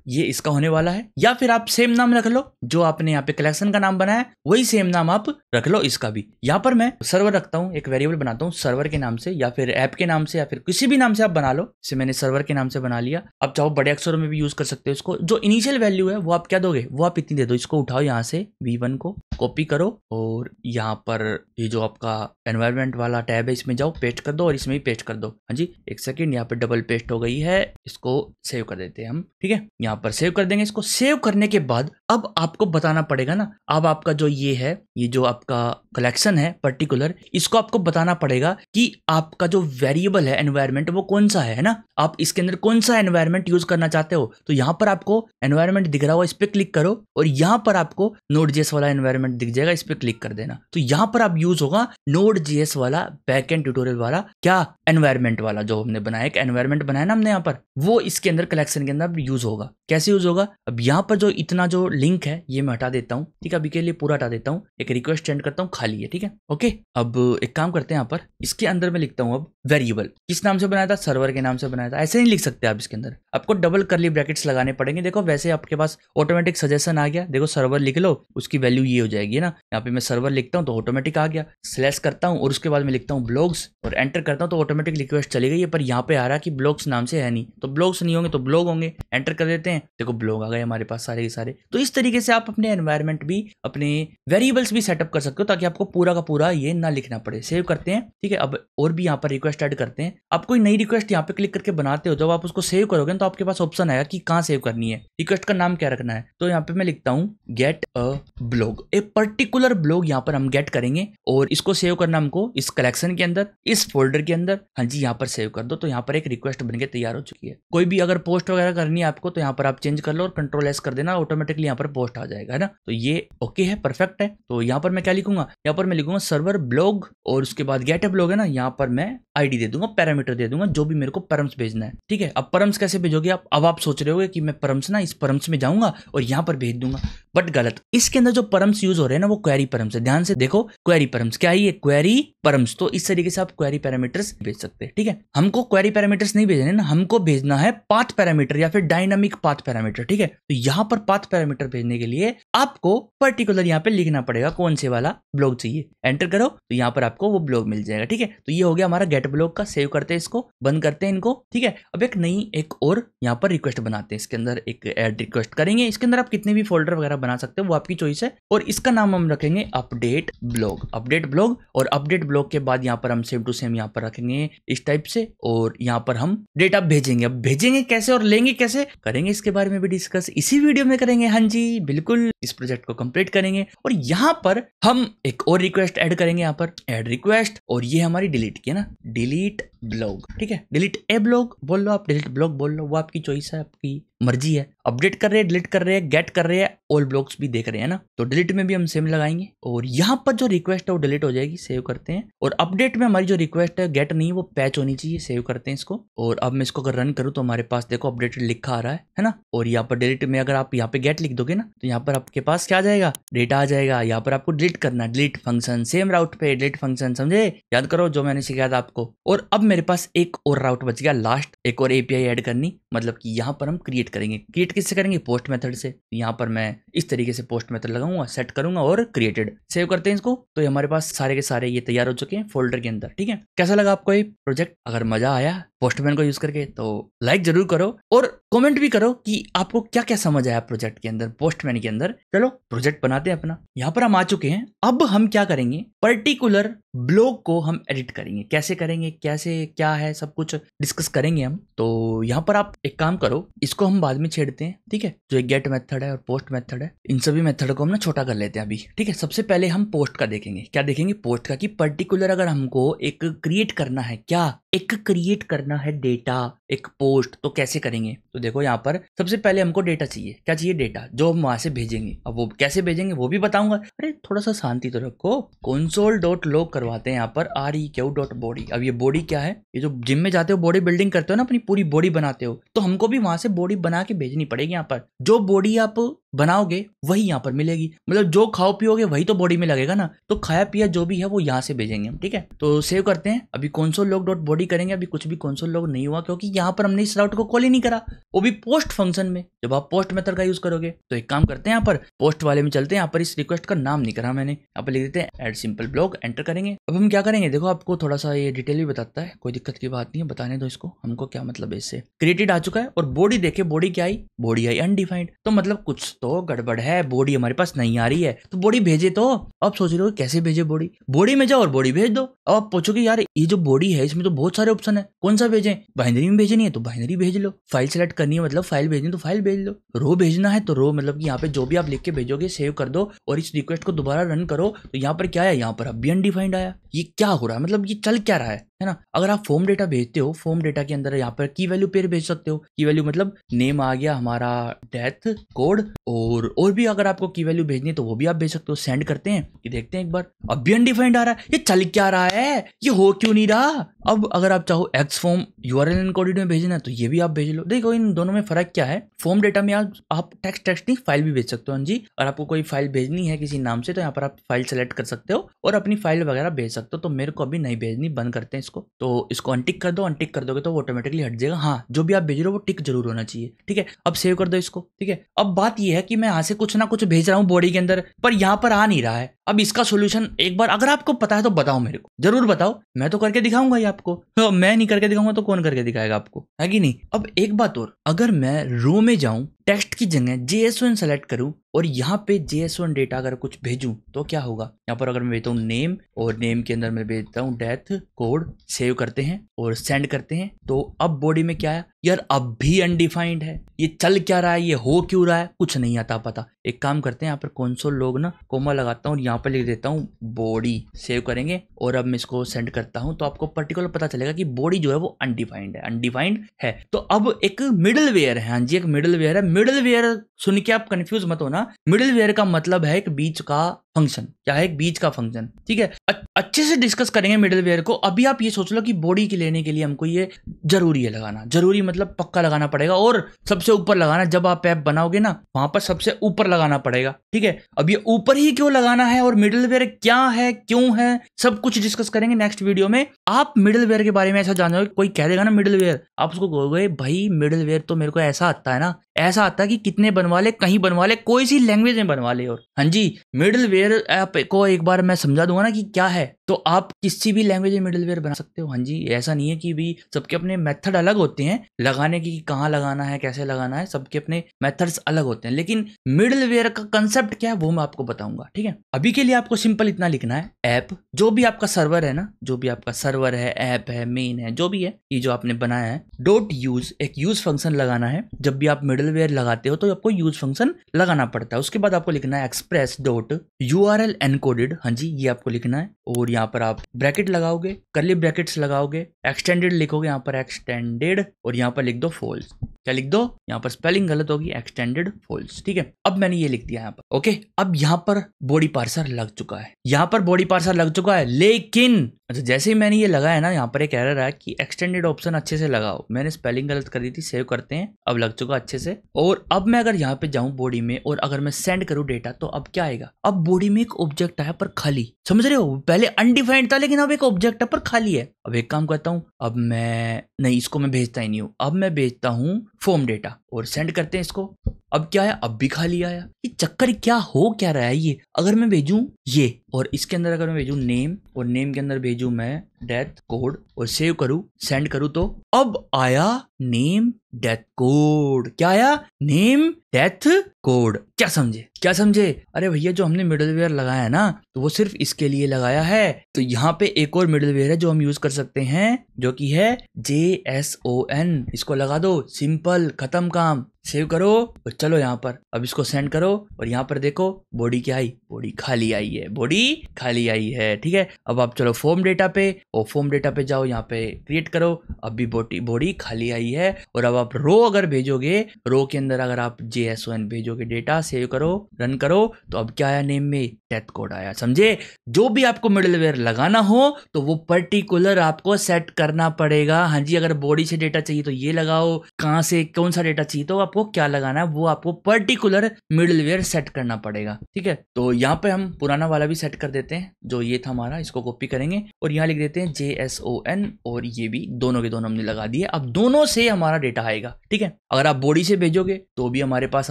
ये इसका होने वाला है। या फिर आप सेम नाम रख लो, जो आपने यहाँ पे कलेक्शन का नाम बनाया वही सेम नाम आप रख लो इसका भी। यहाँ पर मैं सर्वर रखता हूँ, एक वेरिएबल बनाता हूँ सर्वर के नाम से, या फिर ऐप के नाम से, या फिर किसी भी नाम से आप बना लो। इसे मैंने सर्वर के नाम से बना लिया। आप चाहो बड़े अक्षरों में भी यूज कर सकते हो इसको। जो इनिशियल वैल्यू है वो आप क्या दोगे, वो आप इतनी दे दो। इसको उठाओ यहाँ से v1 को कॉपी करो, और यहाँ पर ये जो आपका एनवायरनमेंट वाला टैब है इसमें जाओ, पेस्ट कर दो, और इसमें भी पेस्ट कर दो। हाँ जी, एक सेकेंड, यहाँ पे डबल पेस्ट हो गई है। इसको सेव कर देते हैं हम, ठीक है, यहाँ पर सेव कर देंगे इसको। सेव करने के बाद अब आपको बताना पड़ेगा ना, अब आपका जो ये है, ये जो आपका कलेक्शन है पर्टिकुलर, इसको आपको बताना पड़ेगा कि आपका जो वेरिएबल है एनवायरनमेंट वो कौन सा है ना, आप इसके अंदर कौन सा एनवायरनमेंट यूज करना चाहते हो। तो यहाँ पर आपको एनवायरनमेंट दिख रहा हो, इस पे क्लिक करो, और यहाँ पर आपको Node.js वाला एनवायरनमेंट दिख जाएगा, इस पे क्लिक कर देना। तो यहाँ पर आप यूज होगा Node.js वाला बैकएंड ट्यूटोरियल वाला क्या, एनवायरनमेंट वाला जो हमने बनाया, एक एनवायरनमेंट बनाया ना हमने यहाँ पर, वो इसके अंदर कलेक्शन के अंदर यूज होगा। कैसे यूज होगा, अब यहाँ पर जो इतना जो लिंक है ये मैं हटा देता हूँ, ठीक है, अभी के लिए पूरा हटा देता हूँ, एक रिक्वेस्ट सेंड करता हूँ, खाली है, ठीक है। ओके, अब एक काम करते हैं, यहाँ पर इसके अंदर मैं लिखता हूँ अब वेरिएबल। किस नाम से बनाया था, सर्वर के नाम से बनाया था। ऐसे नहीं लिख सकते आप, इसके अंदर आपको डबल करली ब्रैकेट्स लगाने पड़ेंगे। देखो वैसे आपके पास ऑटोमेटिक सजेशन आ गया, देखो सर्वर लिख लो, उसकी वैल्यू ये हो जाएगी ना। यहाँ पे मैं सर्वर लिखता हूँ तो ऑटोमेटिक आ गया, स्लैश करता हूँ और उसके बाद मैं लिखता हूँ ब्लॉग्स और एंटर करता हूँ तो ऑटोमेटिक रिक्वेस्ट चली गई है। पर यहाँ पे आ रहा कि ब्लॉग्स नाम से है नहीं, तो ब्लॉग्स नहीं होंगे तो ब्लॉग होंगे। एंटर कर देते हैं, देखो ब्लॉग आ गए हमारे पास सारे के सारे। तो इस तरीके से आप अपने एनवायरनमेंट भी, अपने वेरिएबल्स भी सेटअप कर सकते हो, ताकि आपको पूरा का पूरा ये ना लिखना पड़े। सेव करते हैं, ठीक है। अब और भी यहाँ पर रिक्वेस्ट ऐड करते हैं। आप कोई नई रिक्वेस्ट यहाँ पे क्लिक करके बनाते हो, जब आप उसको सेव करोगे तो आपके पास ऑप्शन आएगा कि कहाँ सेव करनी है, रिक्वेस्ट का नाम क्या रखना है। तो यहाँ पे मैं लिखता हूँ गेट अ ब्लॉग, एक पर्टिकुलर ब्लॉग यहाँ पर हम गेट करेंगे, और इसको सेव करना हमको इस कलेक्शन के अंदर, इस फोल्डर के अंदर। हाँ जी, यहाँ पर सेव कर दो। तो यहाँ पर एक रिक्वेस्ट बनके तैयार हो चुकी है। कोई भी अगर पोस्ट वगैरह करनी है आपको, तो यहाँ पर आप चेंज कर लो और कंट्रोल-S कर देना, ऑटोमेटिकली यहाँ पर पोस्ट आ जाएगा, है ना। तो ये ओके है, परफेक्ट है। तो यहाँ पर मैं क्या लिखूंगा, यहाँ पर मैं लिखूंगा सर्वर ब्लॉग, और उसके बाद गेट अ ब्लॉग है ना, यहाँ पर मैं आईडी दे दूंगा, पैरामीटर दे दूंगा, जो भी मेरे को परम्स भेजना है, ठीक है। अब परम्स कैसे भेजोगे आप, अब आप सोच रहे होगे कि मैं परम्स ना इस परम्स में जाऊंगा और यहाँ पर भेज दूंगा, बट गलत। इसके अंदर जो परम्स यूज हो रहे हैं ना वो क्वेरी परम्स है। ध्यान से देखो, क्वेरी परम्स क्या है, ये क्वेरी परम्स। तो इस तरीके से आप क्वेरी पैरामीटर्स भेज सकते हैं, ठीक है। हमको क्वेरी पैरामीटर्स नहीं भेजने ना, हमको भेजना है पाथ पैरामीटर या फिर डायनामिक पाथ पैरामीटर, ठीक है। तो यहाँ पर पाथ पैरामीटर भेजने के लिए आपको पर्टिकुलर यहाँ पे लिखना पड़ेगा कौन से वाला ब्लॉग चाहिए। एंटर करो तो यहाँ पर आपको वो ब्लॉग मिल जाएगा, ठीक है। तो ये हो गया हमारा गेट ब्लॉग का। सेव करते हैं इसको, बंद करते हैं इनको, ठीक है। अब एक नई एक और यहाँ पर रिक्वेस्ट बनाते हैं, इसके अंदर एक ऐड रिक्वेस्ट करेंगे। इसके अंदर आप कितने भी फोल्डर वगैरह बना सकते हो, वो आपकी चॉइस है। और इसका नाम हम रखेंगे अपडेट ब्लॉग, अपडेट ब्लॉग। और अपडेट ब्लॉग के बाद यहाँ पर हम सेम टू सेम यहाँ पर रखेंगे इस टाइप से, और यहाँ पर हम डेटा भेजेंगे। अब भेजेंगे कैसे और लेंगे कैसे, करेंगे इसके बारे में भी डिस्कस इसी वीडियो में करेंगे। हाँ जी बिल्कुल, इस प्रोजेक्ट को कंप्लीट करेंगे। और यहाँ पर हम एक और रिक्वेस्ट ऐड करेंगे, यहाँ पर ऐड रिक्वेस्ट, और ये हमारी डिलीट की है ना, डिलीट ब्लॉग, ठीक है। डिलीट ए ब्लॉग बोल लो आप, डिलीट ब्लॉग बोल लो, वो आपकी चॉइस है, आपकी मर्जी है। अपडेट कर रहे हैं, डिलीट कर रहे हैं, गेट कर रहे हैं, ऑल ब्लॉग्स भी देख रहे हैं ना, तो डिलीट में भी हम सेम लगाएंगे। और यहाँ पर जो रिक्वेस्ट है वो डिलीट हो जाएगी। सेव करते हैं। और अपडेट में हमारी जो रिक्वेस्ट है गेट नहीं, वो पैच होनी चाहिए। सेव करते हैं इसको। और अब मैं इसको अगर रन करूँ तो हमारे पास देखो अपडेटेड लिखा आ रहा है ना। और यहाँ पर डिलीट में अगर आप यहाँ पे गेट लिख दोगे ना, तो यहाँ पर आपके पास क्या आ जाएगा, डेटा आ जाएगा। यहाँ पर आपको डिलीट करना, डिलीट फंक्शन, सेम राउट पे डिलीट फंक्शन, समझे, याद करो जो मैंने सिखाया था आपको। और अब मेरे पास एक और राउट बच गया, लास्ट एक और एपीआई ऐड करनी, मतलब कि यहाँ पर हम क्रिएट करेंगे। क्रिएट किससे करेंगे, पोस्ट मेथड से। यहाँ पर मैं इस तरीके से पोस्ट मेथड लगाऊंगा, सेट करूंगा और क्रिएटेड। सेव करते हैं इसको। तो हमारे पास सारे के सारे ये तैयार हो चुके हैं फोल्डर के अंदर, ठीक है। कैसा लगा आपको ये प्रोजेक्ट, अगर मजा आया पोस्टमैन को यूज करके तो लाइक जरूर करो, और कमेंट भी करो कि आपको क्या क्या समझ आया प्रोजेक्ट के अंदर, पोस्टमैन के अंदर। चलो प्रोजेक्ट बनाते हैं अपना। यहाँ पर हम आ चुके हैं। अब हम क्या करेंगे, पर्टिकुलर ब्लॉग को हम एडिट करेंगे। कैसे करेंगे, कैसे क्या है, सब कुछ डिस्कस करेंगे हम। तो यहाँ पर आप एक काम करो, इसको हम बाद में छेड़ते हैं, ठीक है। जो एक गेट मेथड है और पोस्ट मेथड है, इन सभी मेथड को हम ना छोटा कर लेते हैं अभी, ठीक है। सबसे पहले हम पोस्ट का देखेंगे। क्या देखेंगे, पोस्ट का, कि पर्टिकुलर अगर हमको एक क्रिएट करना है, क्या एक क्रिएट करना करना है डेटा, एक पोस्ट, तो कैसे करेंगे? तो देखो यहाँ पर सबसे पहले हमको डेटा चाहिए। क्या चाहिए? डेटा, जो हम वहां से भेजेंगे। अब वो कैसे भेजेंगे वो भी बताऊंगा। अरे थोड़ा सा शांति तो रखो। console.log करवाते हैं यहाँ पर req.body। अब ये बॉडी क्या है? ये जो जिम में जाते हो बॉडी बिल्डिंग करते हो ना, अपनी पूरी बॉडी बनाते हो, तो हमको भी वहां से बॉडी बना के भेजनी पड़ेगी। यहाँ पर जो बॉडी आप बनाओगे वही यहाँ पर मिलेगी, मतलब जो खाओ पियोगे वही तो बॉडी में लगेगा ना, तो खाया पिया जो भी है वो यहाँ से भेजेंगे हम। ठीक है, तो सेव करते हैं। अभी console.log.body करेंगे। अभी कुछ भी console.log नहीं हुआ क्योंकि यहाँ पर हमने इस राउट को कॉल ही नहीं करा, वो भी पोस्ट फंक्शन में। जब आप पोस्ट मेथड का यूज करोगे तो एक काम करते हैं, यहाँ पर पोस्ट वाले में चलते हैं। यहाँ पर इस रिक्वेस्ट का नाम नहीं करा मैंने, यहाँ पर लिख देते हैं ऐड सिंपल ब्लॉग, एंटर करेंगे। अब हम क्या करेंगे देखो, आपको थोड़ा सा ये डिटेल भी बताता है, कोई दिक्कत की बात नहीं है, बताने दो इसको। हमको क्या मतलब है इससे? क्रिएटेड आ चुका है और बॉडी देखे, बॉडी क्या आई? बॉडी आई अनडिफाइंड। तो मतलब कुछ तो गड़बड़ है, बॉडी हमारे पास नहीं आ रही है, तो बॉडी भेजे। तो अब सोच रहे हो कैसे भेजे बॉडी? बॉडी में जाओ और बॉडी भेज दो। अब आप पूछोगे यार ये जो बॉडी है इसमें तो बहुत सारे ऑप्शन है, कौन सा भेजें? बाइनरी में भेजनी है तो बाइनरी भेज लो, फाइल सेलेक्ट करनी है मतलब फाइल भेजनी तो फाइल भेज लो, रो भेजना है तो रो, मतलब कि यहाँ पे जो भी आप लिख के भेजोगे सेव कर दो और इस रिक्वेस्ट को दोबारा रन करो। तो यहाँ पर क्या है? यहाँ पर अब भी अनडिफाइंड आया। ये क्या हो रहा है? मतलब ये चल क्या रहा है ना? अगर आप फॉर्म डेटा भेजते हो, फॉर्म डेटा के अंदर यहाँ पर की वैल्यू पेयर भेज सकते हो। की वैल्यू मतलब नेम आ गया हमारा, डेथ कोड, और भी अगर आपको की वैल्यू भेजनी है तो वो भी आप भेज सकते हो। सेंड करते हैं, ये देखते हैं एक बार, अब भी अनडिफाइंड आ रहा है। ये चल क्या रहा है? ये हो क्यों नहीं रहा? अब अगर आप चाहो एक्स फॉर्म यूआरएल एनकोडेड में भेजना तो ये भी आप भेज लो। देखो इन दोनों में फर्क क्या है? फॉर्म डेटा में आप टेक्स्ट नहीं फाइल भी भेज सकते हो। हाँ जी, और आपको कोई फाइल भेजनी है किसी नाम से तो यहाँ पर आप फाइल सेलेक्ट कर सकते हो और अपनी फाइल वगैरह भेज सकते हो। तो मेरे को अभी नहीं भेजनी, बंद करते हैं इसको। तो इसको अनटिक कर दो, अनटिक कर दोगे तो वो ऑटोमेटिकली हट जाएगा। हाँ, जो भी आप भेज रहे हो वो टिक जरूर होना चाहिए। ठीक है, अब सेव कर दो इसको। ठीक है, अब बात ये है कि मैं यहाँ से कुछ ना कुछ भेज रहा हूँ बॉडी के अंदर, पर यहाँ पर आ नहीं रहा है। अब इसका सोल्यूशन एक बार अगर आपको पता है तो बताओ, मेरे को जरूर बताओ। मैं तो करके दिखाऊंगा ही आपको, तो मैं नहीं करके दिखाऊंगा तो कौन करके दिखाएगा आपको, है कि नहीं? अब एक बात और, अगर मैं रो में जाऊं, टेक्स्ट की जगह JS1 सेलेक्ट करूं और यहाँ पे JS1 डेटा अगर कुछ भेजूं तो क्या होगा? यहाँ पर अगर मैं भेजता हूँ नेम और नेम के अंदर मैं भेजता हूँ डेथ कोड, सेव करते हैं और सेंड करते हैं, तो अब बॉडी में क्या है यार? अब भी अनडिफाइंड है। ये चल क्या रहा है? ये हो क्यों रहा है? कुछ नहीं आता पता। एक काम करते हैं, यहाँ पर console.log ना कोमा लगाता हूँ और यहाँ पर लिख देता हूँ बॉडी, सेव करेंगे और अब मैं इसको सेंड करता हूँ तो आपको पर्टिकुलर पता चलेगा कि बॉडी जो है वो अनडिफाइंड है, अनडिफाइंड है। तो अब एक मिडल वेयर है। हाँ जी, एक मिडल वेयर है। मिडल वेयर सुन के आप कंफ्यूज मत होना, मिडल वेयर का मतलब है एक बीच का फंक्शन। क्या है? एक बीच का फंक्शन। ठीक है, अच्छे से डिस्कस करेंगे मिडल वेयर को। अभी आप ये सोच लो कि बॉडी के लेने के लिए हमको ये जरूरी है लगाना, जरूरी मतलब पक्का लगाना पड़ेगा और सबसे ऊपर लगाना। जब आप ऐप बनाओगे ना वहां पर सबसे ऊपर लगाना पड़ेगा। ठीक है, अब ये ऊपर ही क्यों लगाना है और मिडल वेयर क्या है, क्यों है, सब कुछ डिस्कस करेंगे नेक्स्ट वीडियो में। आप मिडल वेयर के बारे में ऐसा जान जाओगे, कोई कह देगा ना मिडल वेयर, आप उसको कहोगे भाई मिडल वेयर तो मेरे को ऐसा आता है ना, ऐसा आता है कि कितने बनवा ले, कहीं बनवा ले, कोई सी लैंग्वेज में बनवा ले। और हाँ जी, मिडल वेयर ऐप को एक बार मैं समझा दूंगा ना कि क्या है, तो आप किसी भी लैंग्वेज में मिडल वेयर बना सकते हो। हाँ जी, ऐसा नहीं है कि भी सबके अपने मेथड अलग होते हैं लगाने की, कहाँ लगाना है, कैसे लगाना है, सबके अपने मेथड्स अलग होते हैं। लेकिन मिडल वेयर का कंसेप्ट क्या है वो मैं आपको बताऊंगा। ठीक है, अभी के लिए आपको सिंपल इतना लिखना है, ऐप जो भी आपका सर्वर है ना, जो भी आपका सर्वर है, ऐप है, मेन है, जो भी है, ये जो आपने बनाया है, डॉट यूज, एक यूज फंक्शन लगाना है। जब भी आप मिडल वेयर लगाते हो तो आपको यूज फंक्शन लगाना पड़ता है। उसके बाद आपको लिखना है एक्सप्रेस डॉट यूआरएल एनकोडेड। हाँ जी, ये आपको लिखना है और यहाँ पर आप ब्रैकेट लगाओगे, करली ब्रैकेट्स लगाओगे, एक्सटेंडेड लिखोगे यहाँ पर एक्सटेंडेड और यहाँ पर लिख दो फॉल्स। क्या लिख दो? यहाँ पर स्पेलिंग गलत होगी, एक्सटेंडेड फॉल्स। ठीक है, अब मैंने ये लिख दिया यहाँ पर। ओके, अब यहाँ पर बॉडी पार्सर लग चुका है, यहाँ पर बॉडी पार्सर लग चुका है। लेकिन अच्छा, जैसे ही मैंने ये लगाया ना, यहाँ पर एक एरर है कि एक्सटेंडेड ऑप्शन अच्छे से लगाओ। मैंने स्पेलिंग गलत कर दी थी, सेव करते हैं, अब लग चुका अच्छे से। और अब मैं अगर यहाँ पे जाऊं बॉडी में और अगर मैं सेंड करूं डेटा तो अब क्या आएगा? अब बॉडी में एक ऑब्जेक्ट आया पर खाली, समझ रहे हो? पहले अनडिफाइंड था लेकिन अब एक ऑब्जेक्ट है पर खाली है। अब एक काम करता हूं, अब मैं नहीं, इसको मैं भेजता ही नहीं हूं, अब मैं भेजता हूं फॉर्म डेटा और सेंड करते हैं इसको। अब क्या है? अब भी खाली आया। ये चक्कर क्या हो क्या रहा है ये? अगर मैं भेजूं ये और इसके अंदर अगर मैं भेजूं नेम और नेम के अंदर भेजूं मैं डेथ कोड और सेव करूं, सेंड करूं, तो अब आया नेम डेथ कोड। क्या आया? Name death code. क्या समझे? क्या समझे? अरे भैया, जो हमने मिडलवेयर लगाया है ना तो वो सिर्फ इसके लिए लगाया है। तो यहाँ पे एक और मिडलवेयर है जो हम यूज कर सकते हैं, जो कि है JSON। इसको लगा दो, सिंपल, खत्म काम। सेव करो और चलो यहाँ पर अब इसको सेंड करो और यहाँ पर देखो बॉडी क्या आई, बॉडी खाली आई है, बॉडी खाली आई है। ठीक है, अब आप चलो फॉर्म डेटा पे और फॉर्म डेटा पे जाओ, यहाँ पे क्रिएट करो, अब भी बॉडी खाली आई है। और अब आप रो अगर भेजोगे, रो के अंदर अगर आप JSON भेजोगे डेटा, सेव करो, रन करो, तो अब क्या आया नेम में, डेथ कोड आया। समझे, जो भी आपको मिडलवेयर लगाना हो तो वो पर्टिकुलर आपको सेट करना पड़ेगा। हाँ जी, अगर बॉडी से डेटा चाहिए तो ये लगाओ, कहाँ से कौन सा डेटा चाहिए तो आपको क्या लगाना है वो आपको पर्टिकुलर मिडलवेयर सेट करना पड़ेगा। ठीक है, तो यहाँ पे हम पुराना वाला भी सेट कर देते हैं, जो ये था हमारा, इसको कॉपी करेंगे और यहाँ लिख देते हैं JSON और ये भी दोनों के दोनों हमने लगा दिए। अब दोनों से हमारा डेटा आएगा। ठीक है, अगर आप बॉडी से भेजोगे तो भी हमारे पास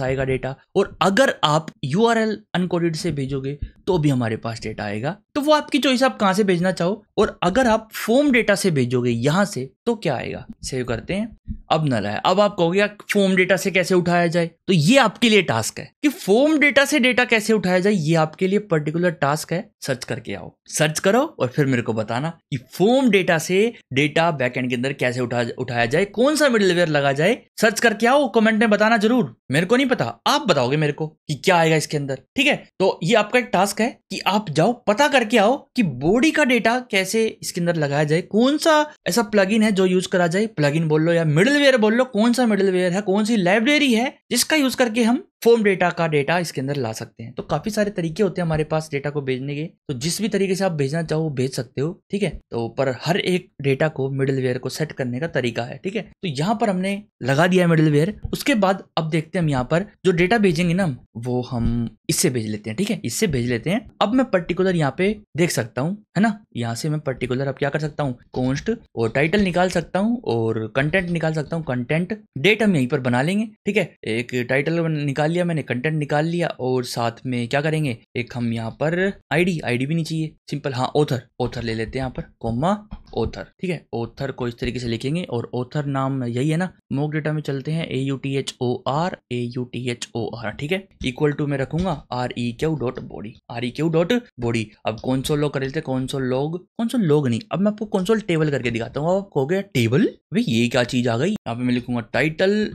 आएगा डेटा, और अगर आप URL अनकोडेड से भेजोगे तो भी हमारे पास डेटा आएगा। तो वो आपकी चॉइस, आप कहां से भेजना चाहो। और अगर आप फॉर्म डेटा से भेजोगे यहां से तो क्या आएगा, सेव करते हैं। अब नल है। अब आप कहोगे फॉर्म डेटा से कैसे उठाया जाए, तो ये आपके लिए टास्क है कि फॉर्म डेटा से डेटा कैसे उठाया जाए, ये आपके लिए पर्टिकुलर टास्क है। सर्च करके आओ, सर्च करो और फिर मेरे को बताना कि फॉर्म डेटा से डेटा बैकएंड के अंदर कैसे उठाया जाए, कौन सा मिडलवेयर लगा जाए। सर्च करके आओ, कमेंट में बताना जरूर, मेरे को नहीं पता, आप बताओगे मेरे को कि क्या आएगा इसके अंदर। ठीक है, तो ये आपका एक टास्क है कि आप जाओ पता करके आओ कि बॉडी का डेटा कैसे इसके अंदर लगाया जाए, कौन सा ऐसा प्लगइन है जो यूज करा जाए, प्लगइन बोल लो या मिडलवेयर बोल लो, कौन सा मिडलवेयर है, कौन सी लाइब्रेरी है जिसका यूज करके हम फॉर्म डेटा का डेटा इसके अंदर ला सकते हैं। तो काफी सारे तरीके होते हैं हमारे पास डेटा को भेजने के, तो जिस भी तरीके से आप भेजना चाहो भेज सकते हो। ठीक है, तो पर हर एक डेटा को मिडलवेयर को सेट करने का तरीका है। ठीक है, तो यहाँ पर हमने लगा दिया है मिडलवेयर। उसके बाद अब देखते हैं हम यहाँ पर जो डेटा भेजेंगे ना वो हम इससे भेज लेते हैं। ठीक है, इससे भेज लेते हैं। अब मैं पर्टिकुलर यहाँ पे देख सकता हूँ, है ना, यहाँ से मैं पर्टिकुलर अब क्या कर सकता हूँ, कॉन्स्ट और टाइटल निकाल सकता हूँ और कंटेंट निकाल सकता हूँ। कंटेंट डेट हम यहीं पर बना लेंगे। ठीक है, एक टाइटल निकाल लिया मैंने, कंटेंट निकाल लिया और साथ में क्या करेंगे, एक हम यहाँ पर आईडी भी नहीं चाहिए, सिंपल, हाँ ऑथर ले लेते हैं यहाँ पर, कोमा ऑथर। ठीक है, ऑथर को इस तरीके से लिखेंगे और ऑथर नाम यही है ना, मॉक डेटा में चलते हैं AUTHOR। ठीक है, इक्वल टू में रखूंगा REQ.body। अब कंसोल लॉग कर लेते हैं, कंसोल लॉग नहीं, अब मैं आपको कंसोल टेबल करके दिखाता हूँ। आप कहोगे टेबल भाई ये क्या चीज आ गई, यहाँ पे मैं लिखूंगा टाइटल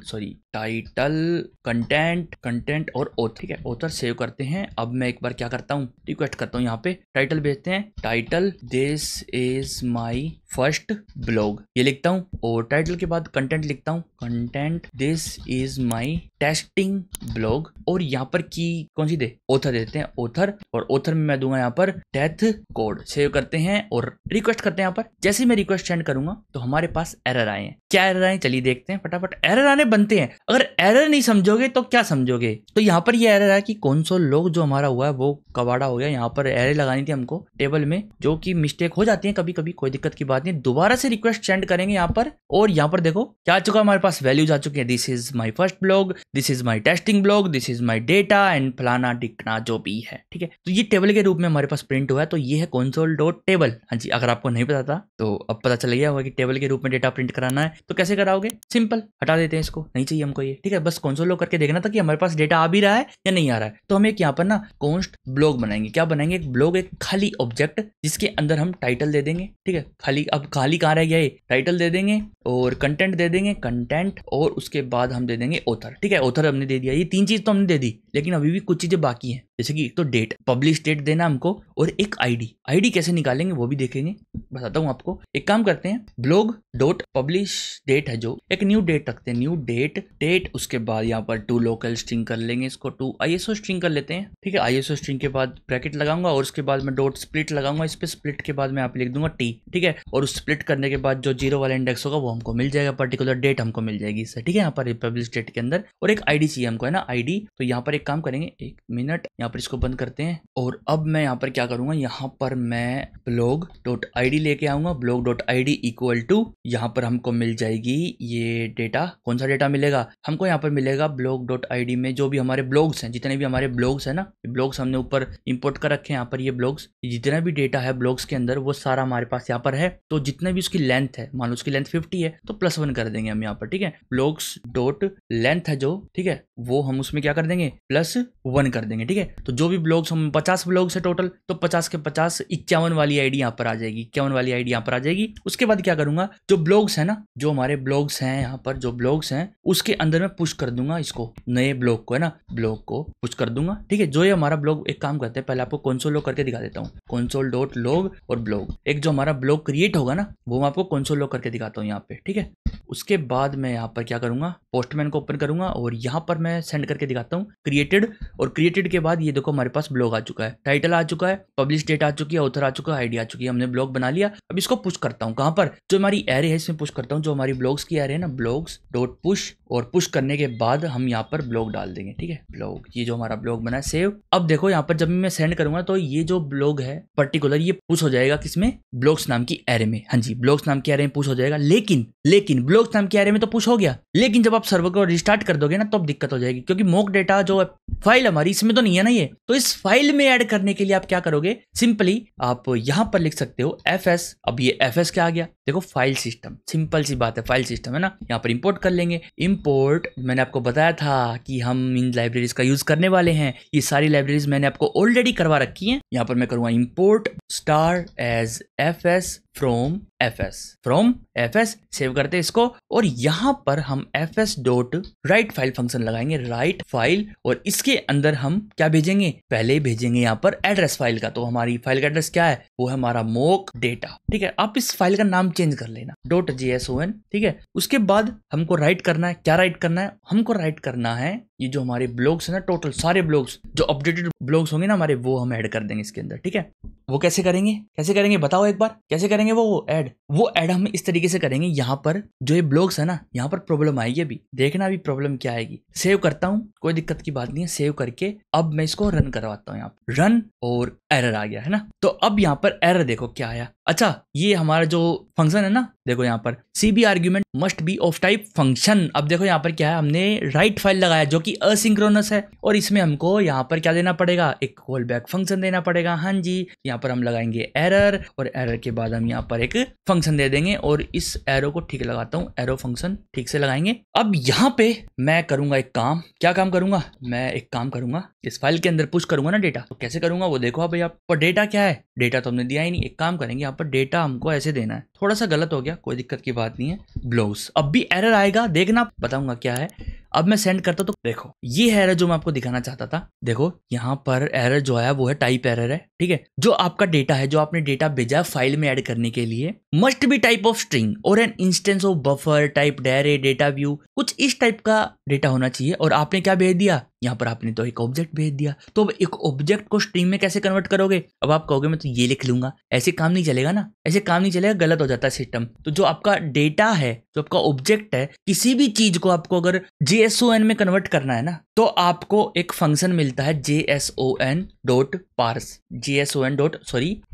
कंटेंट और ऑथर। ठीक है, ऑथर सेव करते हैं। अब मैं एक बार क्या करता हूँ, रिक्वेस्ट करता हूँ, यहाँ पे टाइटल भेजते हैं, title this is my first blog, ये लिखता हूँ और टाइटल के बाद कंटेंट लिखता हूँ, content this is my testing blog, और यहाँ पर की कौन सी दे, ऑथर देते हैं, ऑथर, और ऑथर में मैं दूंगा यहाँ पर डेथ कोड। सेव करते हैं और रिक्वेस्ट करते हैं। यहाँ पर जैसे ही मैं रिक्वेस्ट सेंड करूंगा तो हमारे पास एरर आए हैं। क्या एरर आए चलिए देखते हैं फटाफट। एरर आने बनते हैं, अगर एरर नहीं समझोगे तो क्या समझोगे। तो यहाँ पर ये एरर है कि कंसोल लॉग जो हमारा हुआ है वो कबाड़ा हो गया। यहाँ पर एरर लगानी थी हमको टेबल में, जो कि मिस्टेक हो जाती है कभी कभी, कोई दिक्कत की बात नहीं। दोबारा से रिक्वेस्ट सेंड करेंगे यहाँ पर, और यहाँ पर देखो क्या आ चुका है हमारे पास, वैल्यूज आ चुकी है, this is my first blog, this is my testing blog, this is my data and फलाना टिकना जो भी है। ठीक है, तो ये टेबल के रूप में हमारे पास प्रिंट हुआ है। तो ये है console.table। हाँ जी, अगर आपको नहीं पता था तो अब पता चल गया होगा कि टेबल के रूप में डेटा प्रिंट कराना है। तो कैसे कराओगे, सिंपल, हटा देते हैं इसको, नहीं चाहिए हमको ये। ठीक है, बस कंसोल लॉग करके देखना था कि हमारे पास डेटा आ भी रहा है या नहीं आ रहा है। तो हम एक यहाँ पर ना कॉन्स्ट ब्लॉग बनाएंगे। क्या बनाएंगे, एक ब्लॉग, एक खाली ऑब्जेक्ट जिसके अंदर हम टाइटल दे देंगे। ठीक है, खाली, अब खाली कहाँ रह गया है, टाइटल दे देंगे और कंटेंट दे देंगे, कंटेंट, और उसके बाद हम दे देंगे ऑथर। ठीक है, ऑथर हमने दे दिया, ये 3 चीज तो हमने दे दी, लेकिन अभी भी कुछ चीजें बाकी हैं, जैसे कि तो डेट, पब्लिश डेट देना हमको, और एक आईडी कैसे निकालेंगे वो भी देखेंगे, बताता हूँ आपको। एक काम करते हैं, ब्लॉग डॉट पब्लिश डेट है जो, एक न्यू डेट रखते हैं, न्यू डेट, उसके बाद यहाँ पर टू लोकल स्ट्रिंग कर लेंगे, इसको टू ISO स्ट्रिंग कर लेते हैं। ठीक है, ISO स्ट्रिंग के बाद ब्रैकेट लगाऊंगा और उसके बाद मैं डॉट स्प्लिट लगाऊंगा, इस पे स्प्लिट के बाद मैं यहाँ पे लिख दूंगा T। ठीक है, और उस स्प्लिट करने के बाद जो 0 वाला इंडेक्स होगा वो हमको मिल जाएगा, पर्टिकुलर डेट हमको मिल जाएगी इससे। ठीक है, यहाँ पर पब्लिश डेट के अंदर, और एक आईडी चाहिए हमको, है ना, आईडी। तो यहाँ पर एक काम करेंगे, 1 मिनट, यहाँ पर इसको बंद करते हैं, और अब मैं यहाँ पर क्या करूंगा, यहाँ पर मैं blog.id लेके आऊंगा, blog.id इक्वल टू, यहाँ पर हमको मिल जाएगी ये डेटा। कौन सा डेटा मिलेगा हमको, यहाँ पर मिलेगा blog.id में जो भी हमारे ब्लॉग्स हैं, जितने भी हमारे ब्लॉग्स हैं ना, ब्लॉग्स हमने ऊपर इंपोर्ट कर रखे हैं। यहाँ पर ये ब्लॉग्स, जितना भी डेटा है ब्लॉग्स के अंदर वो सारा हमारे पास यहाँ पर है। तो जितना भी उसकी लेंथ है, मान लो उसकी लेंथ 50 है तो +1 कर देंगे हम यहाँ पर, ठीक है। ब्लॉक्स डॉट लेंथ है जो, ठीक है, वो हम उसमें क्या कर देंगे +1 कर देंगे, ठीक है। तो जो भी ब्लॉक्स हम 50 ब्लॉक्स है टोटल, तो 50 के 50 51 वाली आईडी यहाँ पर आ जाएगी, 51 वाली आईडी यहाँ पर आ जाएगी। उसके बाद क्या करूंगा, जो ब्लॉग्स है ना, जो हमारे ब्लॉग्स हैं यहाँ पर, जो ब्लॉग्स हैं उसके अंदर मैं पुश कर दूंगा इसको, नए ब्लॉग को है ना, ब्लॉग को पुश कर दूंगा, ठीक है। जो ये हमारा ब्लॉग, एक काम करते हैं पहले आपको कंसोल लॉग करके दिखा देता हूँ, कंसोल डॉट लॉग और ब्लॉग। एक जो हमारा ब्लॉग क्रिएट होगा ना, वो मैं आपको कंसोल लॉग करके दिखाता हूँ यहाँ पे, ठीक है। उसके बाद मैं यहाँ पर क्या करूंगा, पोस्टमैन को ओपन करूंगा और यहाँ पर मैं सेंड करके दिखाता हूँ क्रिएटेड, और क्रिएटेड के बाद ये देखो हमारे पास ब्लॉग आ चुका है, टाइटल आ चुका है, पब्लिश डेट आ चुकी है, ऑथर आ चुका है, आईडी आ चुकी है, हमने ब्लॉग बना लिया। अब इसको पुश करता हूँ, कहाँ पर, जो हमारी एरे है इसमें पुश करता हूँ, जो हमारी ब्लॉग्स की एरे है ना, ब्लॉग्स डॉट पुश, और पुश करने के बाद हम यहाँ पर ब्लॉग डाल देंगे, ठीक है। ब्लॉग, ये जो हमारा ब्लॉग बना है सेव। अब देखो यहाँ पर जब मैं सेंड करूंगा तो ये जो ब्लॉग है पर्टिकुलर, ये पुश हो जाएगा किसमें, ब्लॉग्स नाम की एरे में। हाँ जी, ब्लॉग्स नाम की एरे में पुश हो जाएगा। लेकिन ब्लॉग्स नाम की एरे में तो पुश हो गया, लेकिन जब आप सर्वर को रिस्टार्ट कर दोगे ना तो अब दिक्कत हो जाएगी, क्योंकि मॉक डेटा जो फाइल हमारी इसमें तो नहीं है ना ये। तो इस फाइल में ऐड करने के लिए आप क्या करोगे, सिंपली आप यहां पर लिख सकते हो fs। अब ये fs क्या आ गया, देखो फाइल सिस्टम, सिंपल सी बात है, फाइल सिस्टम है ना। यहाँ पर इंपोर्ट कर लेंगे, इंपोर्ट मैंने आपको बताया था कि हम इन लाइब्रेरीज का यूज करने वाले हैं, ये सारी लाइब्रेरीज मैंने आपको ऑलरेडी करवा रखी हैं। यहाँ पर मैं करूंगा import star as fs from fs, save करते हैं इसको, और यहां पर हम fs dot write file function लगाएंगे, राइट फाइल, और इसके अंदर हम क्या भेजेंगे, पहले भेजेंगे यहाँ पर एड्रेस फाइल का। तो हमारी फाइल का एड्रेस क्या है, वो है हमारा मोक डेटा, ठीक है। आप इस फाइल का नाम चेंज कर लेना, .json, ठीक है। उसके बाद हमको राइट करना है, क्या राइट करना है, हमको राइट करना है ये जो हमारे ब्लॉग्स है ना, टोटल सारे ब्लॉग्स जो अपडेटेड ब्लॉग्स होंगे ना हमारे, वो हम ऐड कर देंगे इसके अंदर, ठीक है। वो कैसे करेंगे बताओ एक बार, कैसे करेंगे वो ऐड हम इस तरीके से करेंगे। यहाँ पर जो ये ब्लॉग्स है ना, यहाँ पर प्रॉब्लम आएगी, अभी देखना अभी प्रॉब्लम क्या आएगी। सेव करता हूँ, कोई दिक्कत की बात नहीं है, सेव करके अब मैं इसको रन करवाता हूँ, यहाँ पर रन, और एरर आ गया है ना। तो अब यहाँ पर एरर देखो क्या आया, अच्छा ये हमारा जो फंक्शन है ना, देखो यहाँ पर CB argument must be of type function. अब देखो यहाँ पर क्या है, हमने राइट फाइल लगाया जो कि असिंक्रोनस है, और इसमें हमको यहाँ पर क्या देना पड़ेगा, एक कॉल बैक फंक्शन देना पड़ेगा। हाँ जी, यहाँ पर हम लगाएंगे एरर, और एरर के बाद हम यहाँ पर एक फंक्शन दे देंगे, और इस एरो को ठीक लगाता हूँ, एरो फंक्शन ठीक से लगाएंगे। अब यहाँ पे मैं करूंगा एक काम, क्या काम करूंगा, मैं एक काम करूंगा, इस फाइल के अंदर पुश करूंगा ना डेटा। तो कैसे करूंगा वो देखो, अब यहाँ पर डेटा क्या है, डेटा तो हमने दिया ही नहीं। एक काम करेंगे, यहाँ पर डेटा हमको ऐसे देना है, थोड़ा सा गलत हो गया, कोई दिक्कत की बात नहीं है। ब्लॉग्स, अब भी एरर आएगा, देखना बताऊंगा क्या है। अब मैं सेंड करता तो देखो ये एरर जो मैं आपको दिखाना चाहता था, देखो यहाँ पर एरर जो है वो है टाइप एरर है, ठीक है। जो आपका डेटा है, जो आपने डेटा भेजा फाइल में ऐड करने के लिए, must be type of string और an instance of buffer type डेरे डेटा व्यू, कुछ इस टाइप का डेटा होना चाहिए। और आपने क्या भेज दिया, यहाँ पर आपने तो एक ऑब्जेक्ट भेज दिया। तो अब एक ऑब्जेक्ट को स्ट्रिंग में कैसे कन्वर्ट करोगे, अब आप कहोगे मैं तो ये लिख लूंगा, ऐसे काम नहीं चलेगा ना, ऐसे काम नहीं चलेगा, गलत हो जाता है सिस्टम। तो जो आपका डेटा है, जो आपका ऑब्जेक्ट है, किसी भी चीज को आपको अगर JSON में कन्वर्ट करना है ना, तो आपको एक फंक्शन मिलता है JSON डॉट पार्स,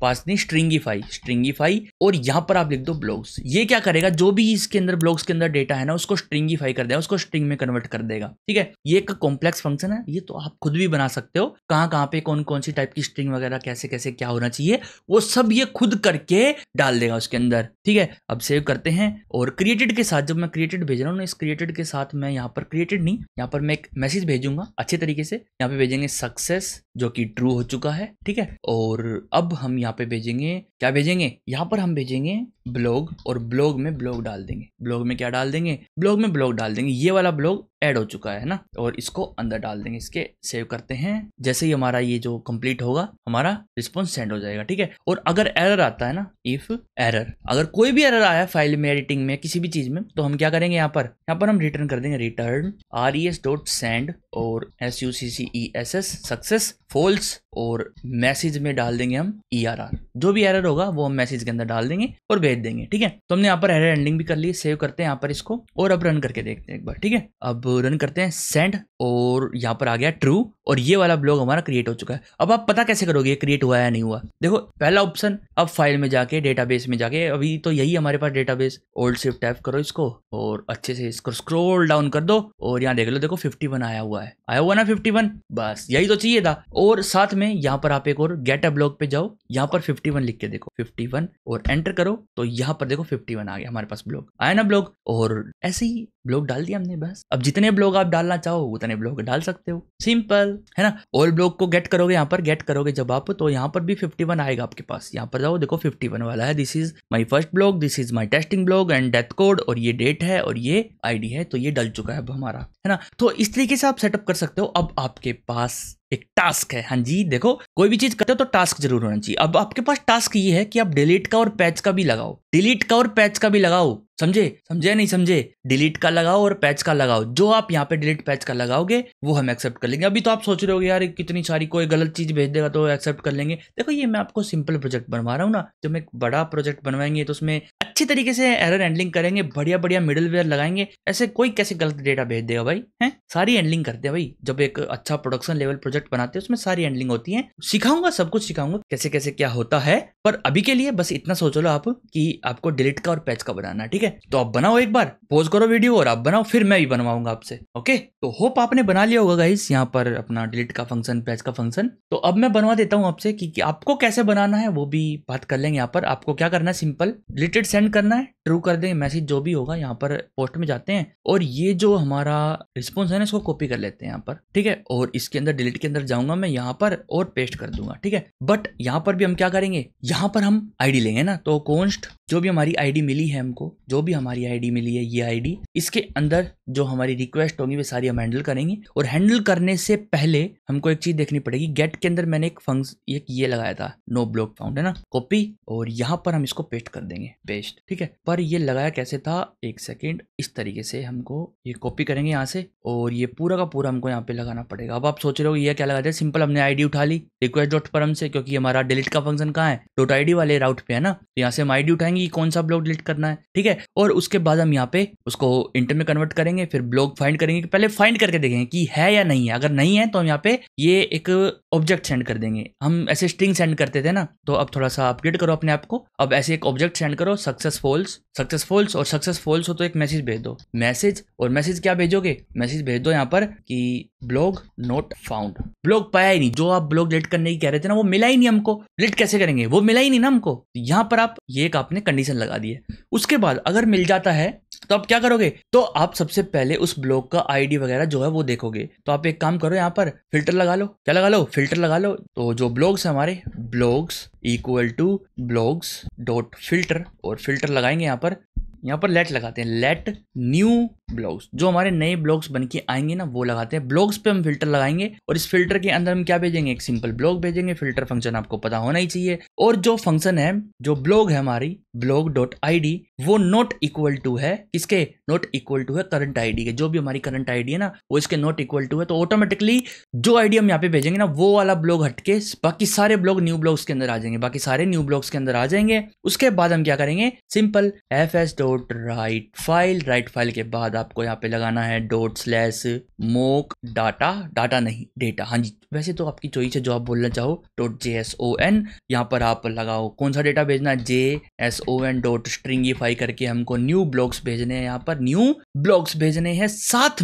पार्स नहीं, स्ट्रिंगीफाई, और यहाँ पर आप लिख दो ब्लॉग्स। ये क्या करेगा, जो भी इसके अंदर ब्लॉग्स के अंदर डेटा है ना, उसको स्ट्रिंगीफाई कर देगा, उसको स्ट्रिंग में कन्वर्ट कर देगा, ठीक है। ये एक कॉम्प्लेक्स फंक्शन है, ये तो आप खुद भी बना सकते हो, कहाँ पे कौन कौन सी टाइप की स्ट्रिंग वगैरह कैसे कैसे क्या होना चाहिए, वो सब ये खुद करके डाल देगा उसके अंदर, ठीक है। अब सेव करते हैं, और क्रिएटेड के साथ, जब मैं क्रिएटेड भेज रहा हूँ ना, इस क्रिएटेड के साथ मैं यहाँ पर क्रिएटेड नहीं, यहाँ पर मैं एक मैसेज भेजूंगा अच्छे तरीके से। यहाँ पे भेजेंगे सक्सेस, जो कि ट्रू हो चुका है, ठीक है। और अब हम यहाँ पे भेजेंगे, क्या भेजेंगे, यहाँ पर हम भेजेंगे ब्लॉग, और ब्लॉग में ब्लॉग डाल देंगे। ब्लॉग में क्या डाल देंगे, ब्लॉग में ब्लॉग डाल देंगे, ये वाला ब्लॉग ऐड हो चुका है ना, और इसको अंदर डाल देंगे। इसके सेव करते हैं, जैसे ही हमारा ये जो कंप्लीट होगा, हमारा रिस्पॉन्स सेंड हो जाएगा, ठीक है। और अगर एरर आता है ना, इफ एरर, अगर कोई भी एरर आया फाइल में, एडिटिंग में, किसी भी चीज में, तो हम क्या करेंगे, यहाँ पर हम रिटर्न कर देंगे, रिटर्न res.send और success सक्सेस फॉल्स, और मैसेज में डाल देंगे हम ERR, जो भी एरर होगा वो हम मैसेज के अंदर डाल देंगे और भेज देंगे, ठीक है। तो हमने यहाँ पर एरर एंडिंग भी कर ली, सेव करते हैं यहाँ पर इसको, और अब रन करके देखते हैं एक बार, ठीक है। अब रन करते हैं सेंड, और यहाँ पर आ गया ट्रू, और ये वाला ब्लॉग हमारा क्रिएट हो चुका है। अब आप पता कैसे करोगे क्रिएट हुआ है या नहीं हुआ? देखो पहला ऑप्शन, अब फाइल में जाके डेटाबेस में जाके, अभी तो यही हमारे पास डेटाबेस, ओल्ड शिफ्ट टैप करो इसको और अच्छे से इसको स्क्रॉल डाउन कर दो और यहाँ देख लो, देखो 51 आया हुआ है, आया हुआ ना 51, बस यही तो चाहिए था। और साथ में यहाँ पर आप एक और गेट अ ब्लॉग पे जाओ, यहाँ पर 51 लिख के देखो 51 और एंटर करो, तो यहाँ पर देखो 51 आ गया हमारे पास ब्लॉग, आया ना ब्लॉग। और ऐसे ही ब्लॉग डाल दिया हमने, बस अब जितने ब्लॉग आप डालना चाहो उतने ब्लॉग डाल सकते हो, सिंपल है ना। ऑल ब्लॉग को गेट करोगे, यहाँ पर गेट करोगे जब आप, तो यहाँ पर भी 51 आएगा आपके पास, यहाँ पर जाओ देखो 51 वाला है, this is my first blog, this is my testing blog and death code, और ये डेट है और ये आईडी है, तो ये डल चुका है अब हमारा, है ना। तो इस तरीके से आप सेटअप कर सकते हो। अब आपके पास एक टास्क है, हाँ जी देखो कोई भी चीज करते हो तो टास्क जरूर होना चाहिए। अब आपके पास टास्क ये है कि आप डिलीट का और पैच का भी लगाओ, डिलीट का और पैच का भी लगाओ, समझे समझे नहीं समझे, डिलीट का लगाओ और पैच का लगाओ। जो आप यहाँ पे डिलीट पैच का लगाओगे वो हम एक्सेप्ट कर लेंगे। अभी तो आप सोच रहे हो यार कितनी सारी, कोई गलत चीज भेज देगा तो एक्सेप्ट कर लेंगे। देखो ये मैं आपको सिंपल प्रोजेक्ट बनवा रहा हूँ ना, जब मैं एक बड़ा प्रोजेक्ट बनवाएंगे तो उसमें अच्छी तरीके से एरर हैंडलिंग करेंगे, बढ़िया बढ़िया मिडलवेयर लगाएंगे, ऐसे कोई कैसे गलत डेटा भेज देगा भाई, हैं सारी हैंडलिंग करते हैं भाई। जब एक अच्छा प्रोडक्शन लेवल प्रोजेक्ट बनाते हैं उसमें सारी हैंडलिंग होती है। सिखाऊंगा, सब कुछ सिखाऊंगा कैसे कैसे क्या होता है, पर अभी के लिए बस इतना सोच लो आप कि आपको डिलीट का और पैच का बनाना है, ठीक है। तो आप बनाओ, एक बार पॉज करो वीडियो और आप बनाओ, फिर मैं भी बनवाऊंगा आपसे, ओके। तो होप आपने बना लिया होगा गाइस यहाँ पर अपना डिलीट का फंक्शन, पैच का फंक्शन। तो अब मैं बनवा देता हूँ आपसे कि आपको कैसे बनाना है, वो भी बात कर लेंगे। यहाँ पर आपको क्या करना है, सिंपल डिलीटेड सेंड करना है, ट्रू कर देंगे मैसेज जो भी होगा। यहाँ पर पोस्ट में जाते हैं और ये जो हमारा रिस्पॉन्स है ना इसको कॉपी कर लेते हैं यहाँ पर, ठीक है। और इसके अंदर डिलीट के अंदर जाऊंगा मैं यहाँ पर और पेस्ट कर दूंगा, ठीक है। बट यहाँ पर भी हम क्या करेंगे, यहाँ पर हम आईडी लेंगे ना, तो कॉन्स्ट जो भी हमारी आईडी मिली है हमको, जो भी हमारी आईडी मिली है ये आईडी, इसके अंदर जो हमारी रिक्वेस्ट होंगी वे सारी हम हैंडल करेंगे। और हैंडल करने से पहले हमको एक चीज देखनी पड़ेगी, गेट के अंदर मैंने एक फंक्शन एक ये लगाया था, नो ब्लॉक फाउंड, है ना, कॉपी, और यहाँ पर हम इसको पेस्ट कर देंगे, पेस्ट, ठीक है। पर ये लगाया कैसे था, एक सेकेंड, इस तरीके से हमको ये कॉपी करेंगे यहाँ से और ये पूरा का पूरा हमको यहाँ पे लगाना पड़ेगा। अब आप सोच रहे हो ये क्या लगा दिया, सिंपल हमने आईडी उठा ली रिक्वेस्ट डॉट परम से, क्योंकि हमारा डिलीट का फंक्शन कहाँ है, डॉट आईडी वाले राउट पे है ना, तो यहाँ से हम आईडी उठाएंगे कौन सा ब्लॉक डिलीट करना है, ठीक है। और उसके बाद हम यहाँ पे उसको इंटर में कन्वर्ट करेंगे, फिर ब्लॉक फाइंड करेंगे, पहले फाइंड करके देखेंगे कि है या नहीं है। अगर नहीं है तो हम यहाँ पे ये एक ऑब्जेक्ट सेंड कर देंगे। हम ऐसे स्ट्रिंग सेंड करते थे ना, तो अब थोड़ा सा अपडेट करो अपने आप को, अब ऐसे एक ऑब्जेक्ट सेंड करो, सक्सेस फॉल्स, सक्सेस फॉल्स, और सक्सेस फॉल्स हो तो एक मैसेज भेज दो, मैसेज, और मैसेज क्या भेजोगे, मैसेज भेज दो यहाँ पर कि ब्लॉग नॉट फाउंड, ब्लॉग पाया ही नहीं, जो आप ब्लॉग डिलीट करने की कह रहे थे ना वो मिला ही नहीं हमको, डिलीट कैसे करेंगे, वो मिला ही नहीं ना हमको। यहाँ पर आप ये एक आपने कंडीशन लगा दी है। उसके बाद अगर मिल जाता है तो आप क्या करोगे, तो आप सबसे पहले उस ब्लॉग का आईडी वगैरह जो है वो देखोगे। तो आप एक काम करो, यहाँ पर फिल्टर लगा लो, क्या लगा लो, फिल्टर लगा लो। तो जो ब्लॉग्स है हमारे, blogs equal to blogs dot filter, और फिल्टर लगाएंगे यहाँ पर लेट लगाते हैं, लेट न्यू ब्लॉग्स, जो हमारे नए ब्लॉग्स बन के आएंगे ना वो लगाते हैं। ब्लॉग्स पे हम फिल्टर लगाएंगे और इस फिल्टर के अंदर हम क्या भेजेंगे, एक सिंपल ब्लॉग भेजेंगे। फिल्टर फंक्शन आपको पता होना ही चाहिए। और जो फंक्शन है, जो ब्लॉग है हमारी ब्लॉग डॉट आईडी, वो नॉट इक्वल टू है किसके, नॉट इक्वल टू है करंट आईडी के। जो भी हमारी करंट आईडी है ना वो इसके नॉट इक्वल टू है, तो ऑटोमेटिकली जो आईडी हम यहाँ पे भेजेंगे ना वो वाला ब्लॉग हटके बाकी सारे ब्लॉग न्यू ब्लॉग्स के अंदर आ जाएंगे, बाकी सारे न्यू ब्लॉग्स के अंदर आ जाएंगे। उसके बाद हम क्या करेंगे, simple fs dot write file, write file के बाद आपको यहाँ पे लगाना है dot slash mock data, data नहीं डेटा, हाँ जी वैसे तो आपकी चॉइस है जो आप बोलना चाहो, डॉट JSON, यहाँ पर आप लगाओ कौन सा डेटा भेजना है, JSON डॉट स्ट्रिंगीफाई करके हमको न्यू ब्लॉग्स भेजने हैं, यहाँ पर न्यू ब्लॉग्स भेजने हैं। साथ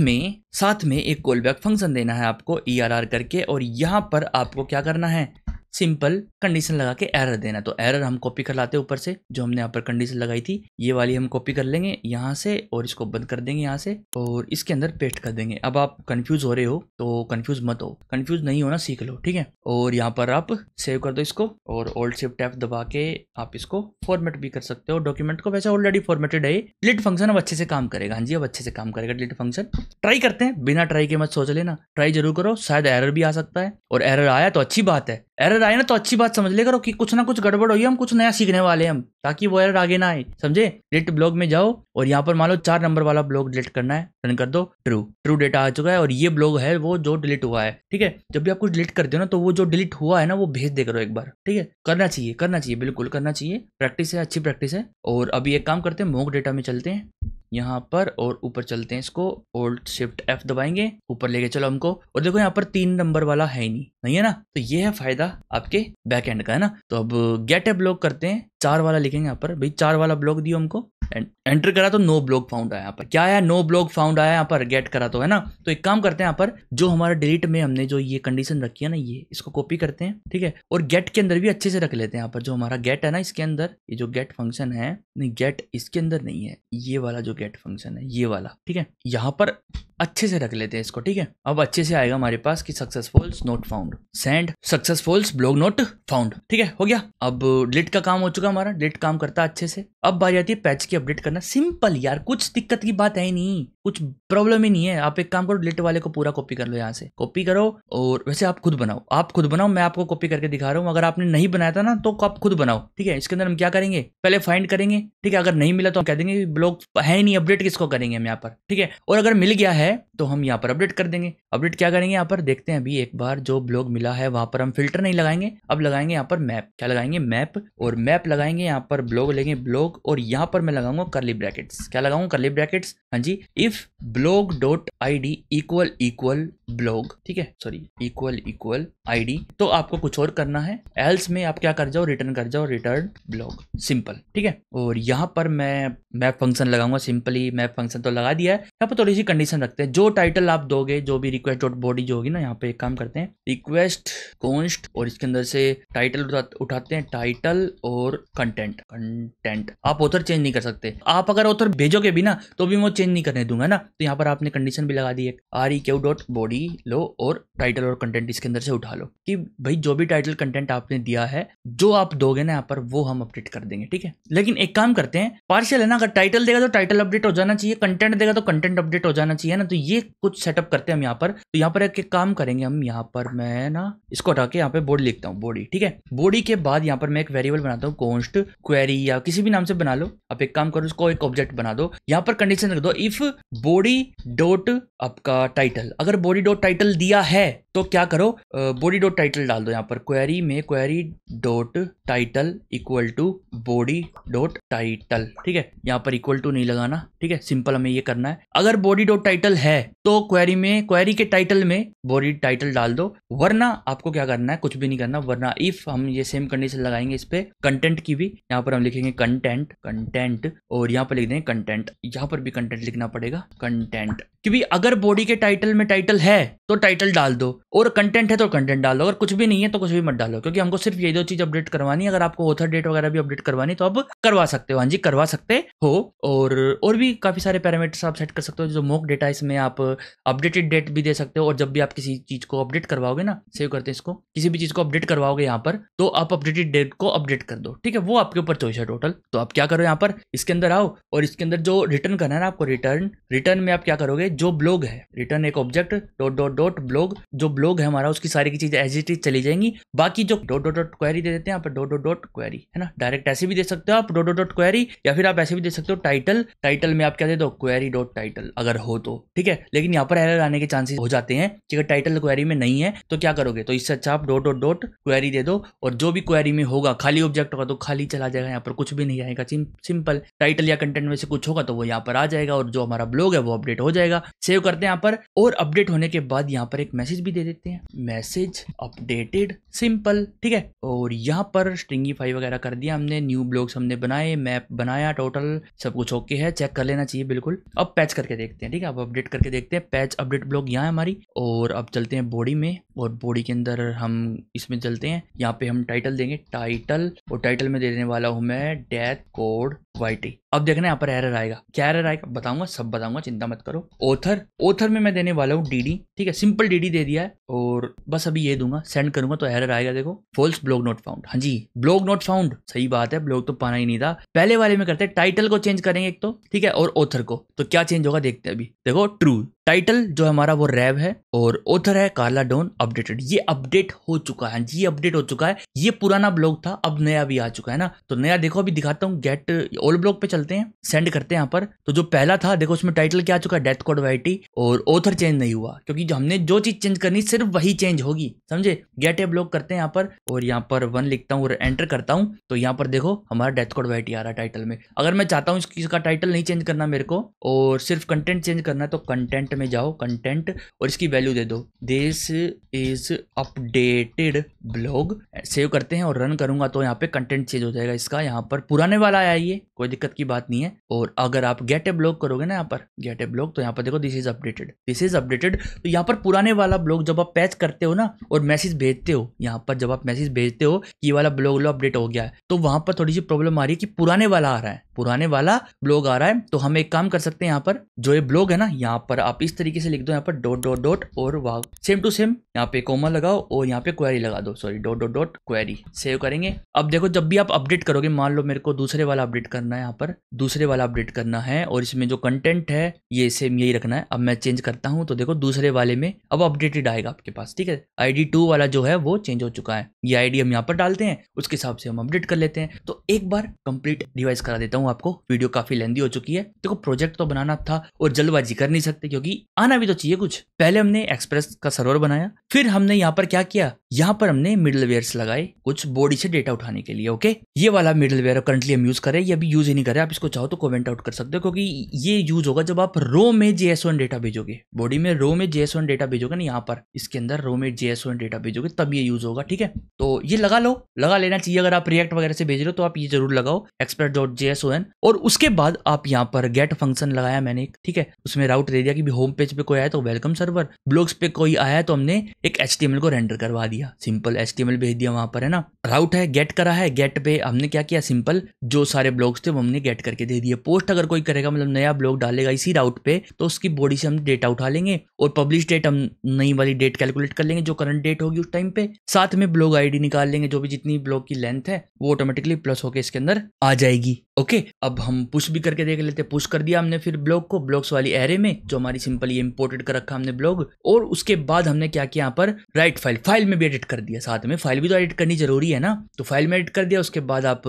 में एक कॉल बैक फंक्शन देना है आपको ERR करके, और यहाँ पर आपको क्या करना है, सिंपल कंडीशन लगा के एरर देना। तो एरर हम कॉपी कर लाते हैं ऊपर से, जो हमने यहाँ पर कंडीशन लगाई थी ये वाली हम कॉपी कर लेंगे यहाँ से और इसको बंद कर देंगे यहाँ से और इसके अंदर पेस्ट कर देंगे। अब आप कंफ्यूज हो रहे हो तो कंफ्यूज मत हो, कंफ्यूज नहीं होना सीख लो, ठीक है। और यहाँ पर आप सेव कर दो इसको और ऑल्ट शिफ्ट F दबा के आप इसको फॉर्मेट भी कर सकते हो डॉक्यूमेंट को। वैसे ऑलरेडी फॉर्मेटेड है। डिलीट फंक्शन अब अच्छे से काम करेगा, हाँ जी अब अच्छे से काम करेगा डिलीट फंक्शन। ट्राई करते हैं, बिना ट्राई के मत सोच लेना, ट्राई जरूर करो, शायद एरर भी आ सकता है। और एरर आया तो अच्छी बात है, एरर आए ना तो अच्छी बात समझ ले करो कि कुछ ना कुछ गड़बड़ हुई, हम कुछ नया सीखने वाले हैं हम, ताकि वो एरर आगे ना आए, समझे। डिलीट ब्लॉग में जाओ और यहाँ पर मान लो 4 नंबर वाला ब्लॉग डिलीट करना है, रन कर दो, ट्रू डेटा आ चुका है और ये ब्लॉग है वो जो डिलीट हुआ है, ठीक है। जब भी आप कुछ डिलीट करते हो ना तो वो जो डिलीट हुआ है ना वो भेज दे करो एक बार, ठीक है। करना चाहिए बिल्कुल करना चाहिए, प्रैक्टिस है, अच्छी प्रैक्टिस है। और अभी एक काम करते हैं, मोक डेटा में चलते हैं। यहाँ पर और ऊपर चलते हैं, इसको Alt Shift F दबाएंगे, ऊपर लेके चलो हमको। और देखो यहाँ पर 3 नंबर वाला है ही नहीं है ना, तो ये है फायदा आपके बैक एंड का, है ना। तो अब गेट ए ब्लॉक करते हैं, 4 वाला लिखेंगे यहाँ पर, भाई 4 वाला ब्लॉक दियो हमको। एंटर करा तो नो ब्लॉक फाउंड आया, यहाँ पर क्या आया, नो ब्लॉक फाउंड आया यहाँ पर, गेट करा तो, है ना। तो एक काम करते हैं, यहाँ पर जो हमारा डिलीट में हमने जो ये कंडीशन रखी है ना, ये इसको कॉपी करते हैं, ठीक है। और गेट के अंदर भी अच्छे से रख लेते हैं, यहाँ पर जो हमारा गेट है ना, इसके अंदर ये जो गेट फंक्शन है, नहीं गेट इसके अंदर नहीं है, ये वाला जो गेट फंक्शन है ये वाला, ठीक है, यहाँ पर अच्छे से रख लेते हैं इसको, ठीक है। अब अच्छे से आएगा हमारे पास कि successful not found, send successful block not found, ठीक है, हो गया। अब डिलीट का काम हो चुका हमारा, डिलीट काम करता है अच्छे से। अब बारी आती है पैच की अपडेट करना, सिंपल यार, कुछ दिक्कत की बात है ही नहीं, कुछ प्रॉब्लम ही नहीं है। आप एक काम करो, डिलीट वाले को पूरा कॉपी कर लो, यहाँ से कॉपी करो, और वैसे आप खुद बनाओ, मैं आपको कॉपी करके दिखा रहा हूँ। अगर आपने नहीं बनाया था ना तो आप खुद बनाओ, ठीक है। इसके अंदर हम क्या करेंगे, पहले फाइंड करेंगे, ठीक है। अगर नहीं मिला तो हम कह देंगे ब्लॉक है ही नहीं, अपडेट किसको करेंगे हम यहाँ पर, ठीक है। और अगर मिल गया है तो हम यहाँ पर अपडेट कर देंगे। अपडेट क्या करेंगे, यहाँ पर देखते हैं अभी एक बार, जो ब्लॉक मिला है वहां पर हम फिल्टर नहीं लगाएंगे, अब लगाएंगे यहाँ पर मैप। क्या लगाएंगे, मैप, और मैप लगाएंगे यहाँ पर, ब्लॉक लेंगे ब्लॉक, और यहाँ पर मैं लगाऊंगा करली ब्रैकेट्स। क्या लगाऊंगा, करली ब्रैकेट्स, हाँ जी, if block dot ID equal block, ठीक है, सॉरी इक्वल ID। तो आपको कुछ और करना है, एल्स में आप क्या कर जाओ, रिटर्न कर जाओ, रिटर्न ब्लॉक, सिंपल, ठीक है। और यहाँ पर मैं मैप फंक्शन लगाऊंगा, सिंपली मैप फंक्शन तो लगा दिया है। यहाँ पर थोड़ी सी कंडीशन रखते हैं, जो टाइटल आप दोगे, जो भी रिक्वेस्ट डॉट बॉडी जो होगी ना, यहाँ पे एक काम करते हैं, रिक्वेस्ट कॉन्स्ट, और इसके अंदर से टाइटल उठाते हैं, टाइटल और कंटेंट। आप ऑथर चेंज नहीं कर सकते, आप अगर ऑथर भेजोगे भी ना तो भी मैं चेंज नहीं करने दूंगा ना। तो यहाँ पर आपने कंडीशन भी लगा दी है, REQ.body लो, और टाइटल और कंटेंट इसके अंदर से उठा लो, कि भाई जो भी टाइटल कंटेंट आपने दिया है, जो आप दोगे ना यहाँ पर, वो हम अपडेट कर देंगे, ठीक है। लेकिन एक काम करते हैं, पार्शियल है ना, अगर टाइटल देगा तो टाइटल अपडेट हो जाना चाहिए, कंटेंट देगा तो कंटेंट अपडेट हो जाना चाहिए ना। तो ये कुछ सेटअप करते हैं हम यहाँ पर। तो यहाँ पर एक काम करेंगे हम, यहाँ पर मैं ना इसको हटा के यहाँ पे बॉडी लिखता हूँ, बॉडी, ठीक है। बॉडी के बाद यहाँ पर मैं एक वेरिएबल बनाता हूँ, कॉन्स्ट क्वेरी, या किसी भी नाम से बना लो आप। एक काम करो, उसको एक ऑब्जेक्ट बना दो, यहाँ पर कंडीशन रख दो, इफ बॉडी डॉट आपका टाइटल, अगर बॉडी डॉट टाइटल दिया है तो क्या करो, बॉडी डॉट टाइटल डाल दो यहाँ पर, क्वेरी में query dot title equal to body dot title, ठीक है। यहाँ पर इक्वल टू नहीं लगाना, ठीक है, सिंपल हमें ये करना है। अगर बॉडी डॉट टाइटल है तो क्वेरी में, क्वेरी के टाइटल में बॉडी टाइटल डाल दो, वरना आपको क्या करना है, कुछ भी नहीं करना, वरना इफ हम ये सेम कंडीशन लगाएंगे इस पे कंटेंट की भी, यहाँ पर हम लिखेंगे कंटेंट, और यहाँ पर लिख देंगे कंटेंट, यहाँ पर भी कंटेंट लिखना पड़ेगा, कंटेंट, क्योंकि अगर बॉडी के टाइटल में टाइटल है तो टाइटल डाल दो, और कंटेंट है तो कंटेंट डाल दो, अगर कुछ भी नहीं है तो कुछ भी मत डालो, क्योंकि हमको सिर्फ ये 2 चीज अपडेट करवानी है। अगर आपको ऑथर डेट वगैरह भी अपडेट करवानी तो आप करवा सकते हो, हाँ जी करवा सकते हो। और भी काफी सारे पैरामीटर्स आप सेट कर सकते हो, जो मॉक डेटा, इसमें आप अपडेटेड डेट भी दे सकते हो। और जब भी आप किसी चीज को अपडेट करवाओगे ना, सेव करते हैं इसको, किसी भी चीज को अपडेट करवाओगे यहाँ पर, तो आप अपडेटेड डेट को अपडेट कर दो, ठीक है, वो आपके ऊपर चॉइस है टोटल। तो आप क्या करो, यहाँ पर इसके अंदर आओ, और इसके अंदर जो रिटर्न करना है ना आपको, रिटर्न में आप क्या करोगे, जो ब्लॉग है, रिटर्न एक ऑब्जेक्ट डॉट ब्लॉग, जो ब्लॉग है हमारा, उसकी सारी की चीजें एज इट इज चली जाएंगी। बाकी जो डॉट क्वेरी दे देते हैं, आप डॉट क्वेरी, है ना, डायरेक्ट ऐसे भी दे सकते हो आप डॉट क्वेरी, या फिर आप ऐसे भी दे सकते हो टाइटल में आप क्या दे दो, क्वेरी डॉट टाइटल, अगर हो तो, ठीक है। लेकिन यहाँ पर एरर आने के चांसेस हो जाते हैं कि अगर टाइटल क्वेरी में नहीं है तो क्या करोगे, तो इससे अच्छा आप डॉट क्वेरी दे दो, और जो भी क्वेरी में होगा, खाली ऑब्जेक्ट होगा तो खाली चला जाएगा, यहाँ पर कुछ भी नहीं आएगा, सिंपल। टाइटल या कंटेंट में से कुछ होगा तो वो यहाँ पर आ जाएगा, और जो हमारा ब्लॉग है वो अपडेट हो जाएगा। सेव करते हैं यहाँ पर, और अपडेट होने के बाद यहाँ पर एक मैसेज भी दे देते हैं, मैसेज अपडेटेड, सिंपल, ठीक है। और यहाँ पर स्ट्रिंगीफाई वगैरह कर दिया हमने, न्यू ब्लॉग्स हमने बनाए, मैप बनाया, टोटल सब कुछ ओके है, चेक कर लेना चाहिए बिल्कुल। अब पैच करके देखते हैं, ठीक है, अब अपडेट करके देखते हैं, पैच अपडेट ब्लॉग यहाँ है हमारी। और अब चलते हैं बॉडी में, और बॉडी के अंदर हम इसमें चलते हैं, यहाँ पे हम टाइटल देंगे, टाइटल, और टाइटल में दे देने वाला हूँ मैं डेथ कोड YT। अब देखना यहाँ पर एरर आएगा, क्या एरर आएगा बताऊंगा, सब बताऊंगा, चिंता मत करो। ऑथर में मैं देने वाला हूँ DD, ठीक है, सिंपल DD दे दिया है, और बस अभी ये दूंगा, सेंड करूंगा तो एरर आएगा, देखो फॉल्स ब्लॉग नॉट फाउंड, हाँ जी ब्लॉग नॉट फाउंड, सही बात है, ब्लॉग तो पाना ही नहीं था। पहले वाले में करते हैं, टाइटल को चेंज करेंगे एक तो, ठीक है, और ऑथर को, तो क्या चेंज होगा देखते हैं अभी, देखो ट्रू, टाइटल जो हमारा वो रैव है और ऑथर है कार्ला डॉन अपडेटेड। ये अपडेट हो चुका है जी, अपडेट हो चुका है। ये पुराना ब्लॉग था, अब नया भी आ चुका है ना। तो नया देखो अभी दिखाता हूँ। गेट ओल्ड ब्लॉग पे चलते हैं, सेंड करते हैं यहाँ पर। तो जो पहला था देखो उसमें टाइटल क्या आ चुका है, डेथ कोड वाइटी, और ऑथर चेंज नहीं हुआ क्योंकि जो हमने जो चीज चेंज करनी सिर्फ वही चेंज होगी, समझे। गेट ए ब्लॉग करते हैं यहाँ पर और यहाँ पर 1 लिखता हूँ और एंटर करता हूँ। तो यहाँ पर देखो हमारा डेथ कोड वाइटी आ रहा है टाइटल में। अगर मैं चाहता हूँ इसका टाइटल नहीं चेंज करना मेरे को और सिर्फ कंटेंट चेंज करना है तो कंटेंट में जाओ, कंटेंट, और इसकी वैल्यू दे दो this is updated blog. Save करते हैं और रन करूंगा तो यहाँ पे कंटेंट चेंज हो जाएगा इसका। यहाँ पर पुराने वाला आया, ये कोई दिक्कत की बात नहीं है। और अगर आप गेट ए ब्लॉग करोगे ना यहाँ पर गेट ए ब्लॉग, तो यहाँ पर देखो this is updated, this is updated. तो यहाँ पर पुराने वाला ब्लॉग जब आप पैच करते हो ना और मैसेज भेजते हो, यहाँ पर जब आप मैसेज भेजते हो कि ये वाला ब्लॉग लो अपडेट हो गया है, तो वहां पर थोड़ी सी प्रॉब्लम आ रही है कि पुराने वाला आ रहा है, पुराने वाला ब्लॉग आ रहा है। तो हम एक काम कर सकते हैं, यहाँ पर जो ये ब्लॉग है ना, यहाँ पर आप इस तरीके से लिख दो, यहाँ पर डॉट डॉट डॉट और वाह सेम टू सेम यहाँ पे कोमा लगाओ और यहाँ पे क्वेरी लगा दो, sorry dot dot dot query. Save करेंगे। अब देखो जब भी आप अपडेट करोगे, मान लो मेरे को दूसरे वाला अपडेट करना है, यहाँ पर दूसरे वाला अपडेट करना है और इसमें जो कंटेंट है ये सेम यही रखना है। अब मैं चेंज करता हूँ तो देखो दूसरे वाले में अब अपडेटेड आएगा आपके पास, ठीक है। ID 2 वाला जो है वो चेंज हो चुका है, ये ID हम यहाँ पर डालते हैं, उसके हिसाब से हम अपडेट कर लेते हैं। तो एक बार कंप्लीट रिवाइज करा देता हूँ आपको, वीडियो काफी लेंदी हो चुकी है। देखो प्रोजेक्ट तो बनाना था और जल्दबाजी कर नहीं सकते क्योंकि आना भी तो चाहिए कुछ। पहले हमने एक्सप्रेस का सर्वर बनाया, फिर हमने यहाँ पर क्या किया, यहाँ पर हमने मिडलवेयर्स लगाए कुछ बॉडी से डेटा उठाने के लिए। ओके, ये वाला मिडलवेयर करंटली हम यूज करें, ये अभी यूज ही नहीं करें। आप इसको चाहो तो कमेंट आउट कर सकते हो क्योंकि ये यूज होगा जब आप रो में JS1 डेटा भेजोगे, बॉडी में रो में JS1 डेटा भेजोगे ना, यहाँ पर इसके अंदर रो में JS1 डेटा भेजोगे तब ये यूज होगा, ठीक है। तो ये लगा लो, लगा लेना चाहिए। अगर आप रिएक्ट वगैरह से भेज रहे हो तो आप ये जरूर लगाओ express.json। और उसके बाद आप यहाँ पर गेट फंक्शन लगाया मैंने, ठीक है। उसमें राउट दे दिया कि होम पेज पे कोई आया तो वेलकम सर्वर, ब्लॉग्स पे कोई आया तो हमने एक HTML को रेंडर करवा दिया, सिंपल HTML भेज दिया वहां पर, है ना। राउट है, गेट करा है, गेट पे हमने क्या किया, सिंपल जो सारे ब्लॉग्स थे वो हमने गेट करके दे दिए। पोस्ट अगर कोई करेगा, मतलब नया ब्लॉग डालेगा इसी राउट पे, तो उसकी बॉडी से हम डेटा उठा लेंगे और पब्लिश डेट हम नई वाली डेट कैलकुलेट कर लेंगे जो करंट डेट होगी उस टाइम पे। साथ में ब्लॉग ID निकाल लेंगे, जो भी जितनी ब्लॉग की लेंथ है वो ऑटोमेटिकली प्लस होके इसके अंदर आ जाएगी। ओके, अब हम पुश भी करके देख लेते। पुश कर दिया हमने फिर ब्लॉग को ब्लॉग्स वाली एरे में, जो हमारी सिंपल ये इंपोर्टेड कर रखा हमने ब्लॉग। और उसके बाद हमने क्या किया, यहाँ पर राइट फाइल में भी एडिट कर दिया। साथ में फाइल भी तो एडिट करनी जरूरी है ना, तो फाइल में एडिट कर दिया। उसके बाद आप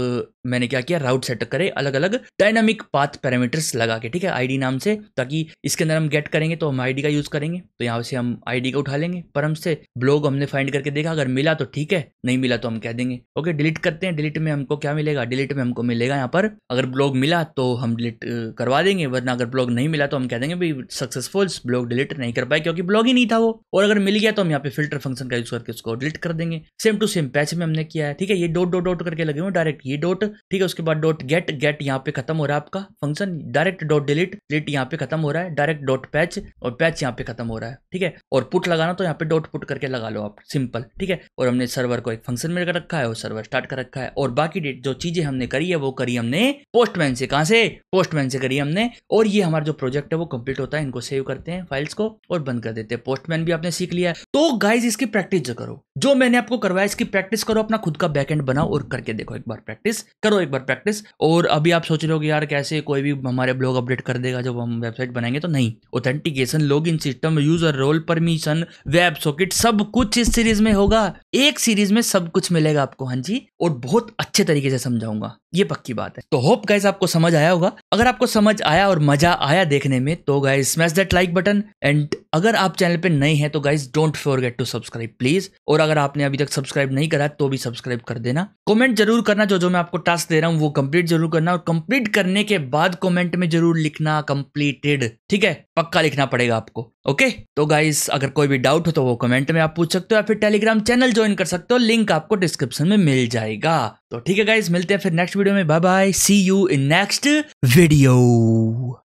मैंने क्या किया, राउट सेट करे अलग अलग डायनामिक पाथ पैरामीटर्स लगा के, ठीक है, ID नाम से, ताकि इसके अंदर हम गेट करेंगे तो हम ID का यूज करेंगे। तो यहाँ से हम ID का उठा लेंगे परम से। ब्लॉग हमने फाइंड करके देखा, अगर मिला तो ठीक है, नहीं मिला तो हम कह देंगे ओके डिलीट करते हैं। डिलीट में हमको क्या मिलेगा, डिलीट में हमको मिलेगा यहाँ पर अगर ब्लॉग मिला तो हम डिलीट करवा देंगे, वरना अगर ब्लॉग नहीं मिला तो हम कह देंगे भाई सक्सेसफुल, ब्लॉग डिलीट नहीं कर पाए क्योंकि ब्लॉग ही नहीं था वो। और अगर मिल गया तो हम यहाँ पे फिल्टर फंक्शन का यूज करके उसको डिलीट कर देंगे। सेम टू सेम पैच में हमने किया है, ठीक है। ये डॉट डॉट डॉट करके लगे हुए डायरेक्ट, ये डॉट, ठीक है। उसके बाद डॉट गेट यहाँ पे खत्म हो रहा है आपका फंक्शन, डायरेक्ट डॉट डिलीट यहाँ पे खत्म हो रहा है, डायरेक्ट डॉट पैच और पैच यहाँ पे खत्म हो रहा है, ठीक है। और पुट लगाना तो यहाँ पे डॉट पुट करके लगा लो आप, सिंपल, ठीक है। और हमने सर्वर को एक फंक्शन में रखा है और सर्वर स्टार्ट कर रखा है। और बाकी डेट जो चीजें हमने करी है वो करी हमने पोस्टमैन से। कहां से, पोस्टमैन से करी हमने। और ये हमारा जो प्रोजेक्ट है वो कंप्लीट होता है। इनको सेव करते हैं फाइल्स को और बंद कर देते हैं। पोस्टमैन भी आपने सीख लिया है। तो गाइस इसकी प्रैक्टिस करो, जो मैंने आपको करवाया इसकी प्रैक्टिस करो, अपना खुद का बैकएंड बनाओ और करके देखो, एक बार प्रैक्टिस करो, एक बार प्रैक्टिस। और अभी आप सोच रहे हो कि यार कैसे कोई भी हमारे ब्लॉग अपडेट कर देगा जब हम वेबसाइट बनाएंगे, तो नहीं। Authentication, login system, user role, permission, web socket, सब कुछ इस सीरीज में होगा। एक सीरीज में सब कुछ मिलेगा आपको, हाँ जी। और बहुत अच्छे तरीके से समझाऊंगा, ये पक्की बात है। तो होप गाइस आपको समझ आया होगा। अगर आपको समझ आया और मजा आया देखने में तो guys smash that like button. And अगर आप चैनल पे नए हैं तो guys don't forget to subscribe please. और अगर आपने अभी तक सब्सक्राइब नहीं करा तो भी सब्सक्राइब कर देना। कमेंट जरूर करना, जो मैं आपको टास्क दे रहा हूं वो कंप्लीट जरूर करना। और कंप्लीट करने के बाद कमेंट में जरूर लिखना कंप्लीटेड, ठीक है, पक्का लिखना पड़ेगा आपको। ओके, तो गाइस अगर कोई भी डाउट हो तो वो कमेंट में आप पूछ सकते हो या फिर टेलीग्राम चैनल ज्वाइन कर सकते हो, लिंक आपको डिस्क्रिप्शन में मिल जाएगा। तो ठीक है गाइस, मिलते हैं फिर नेक्स्ट वीडियो में। Bye bye, see you in next video.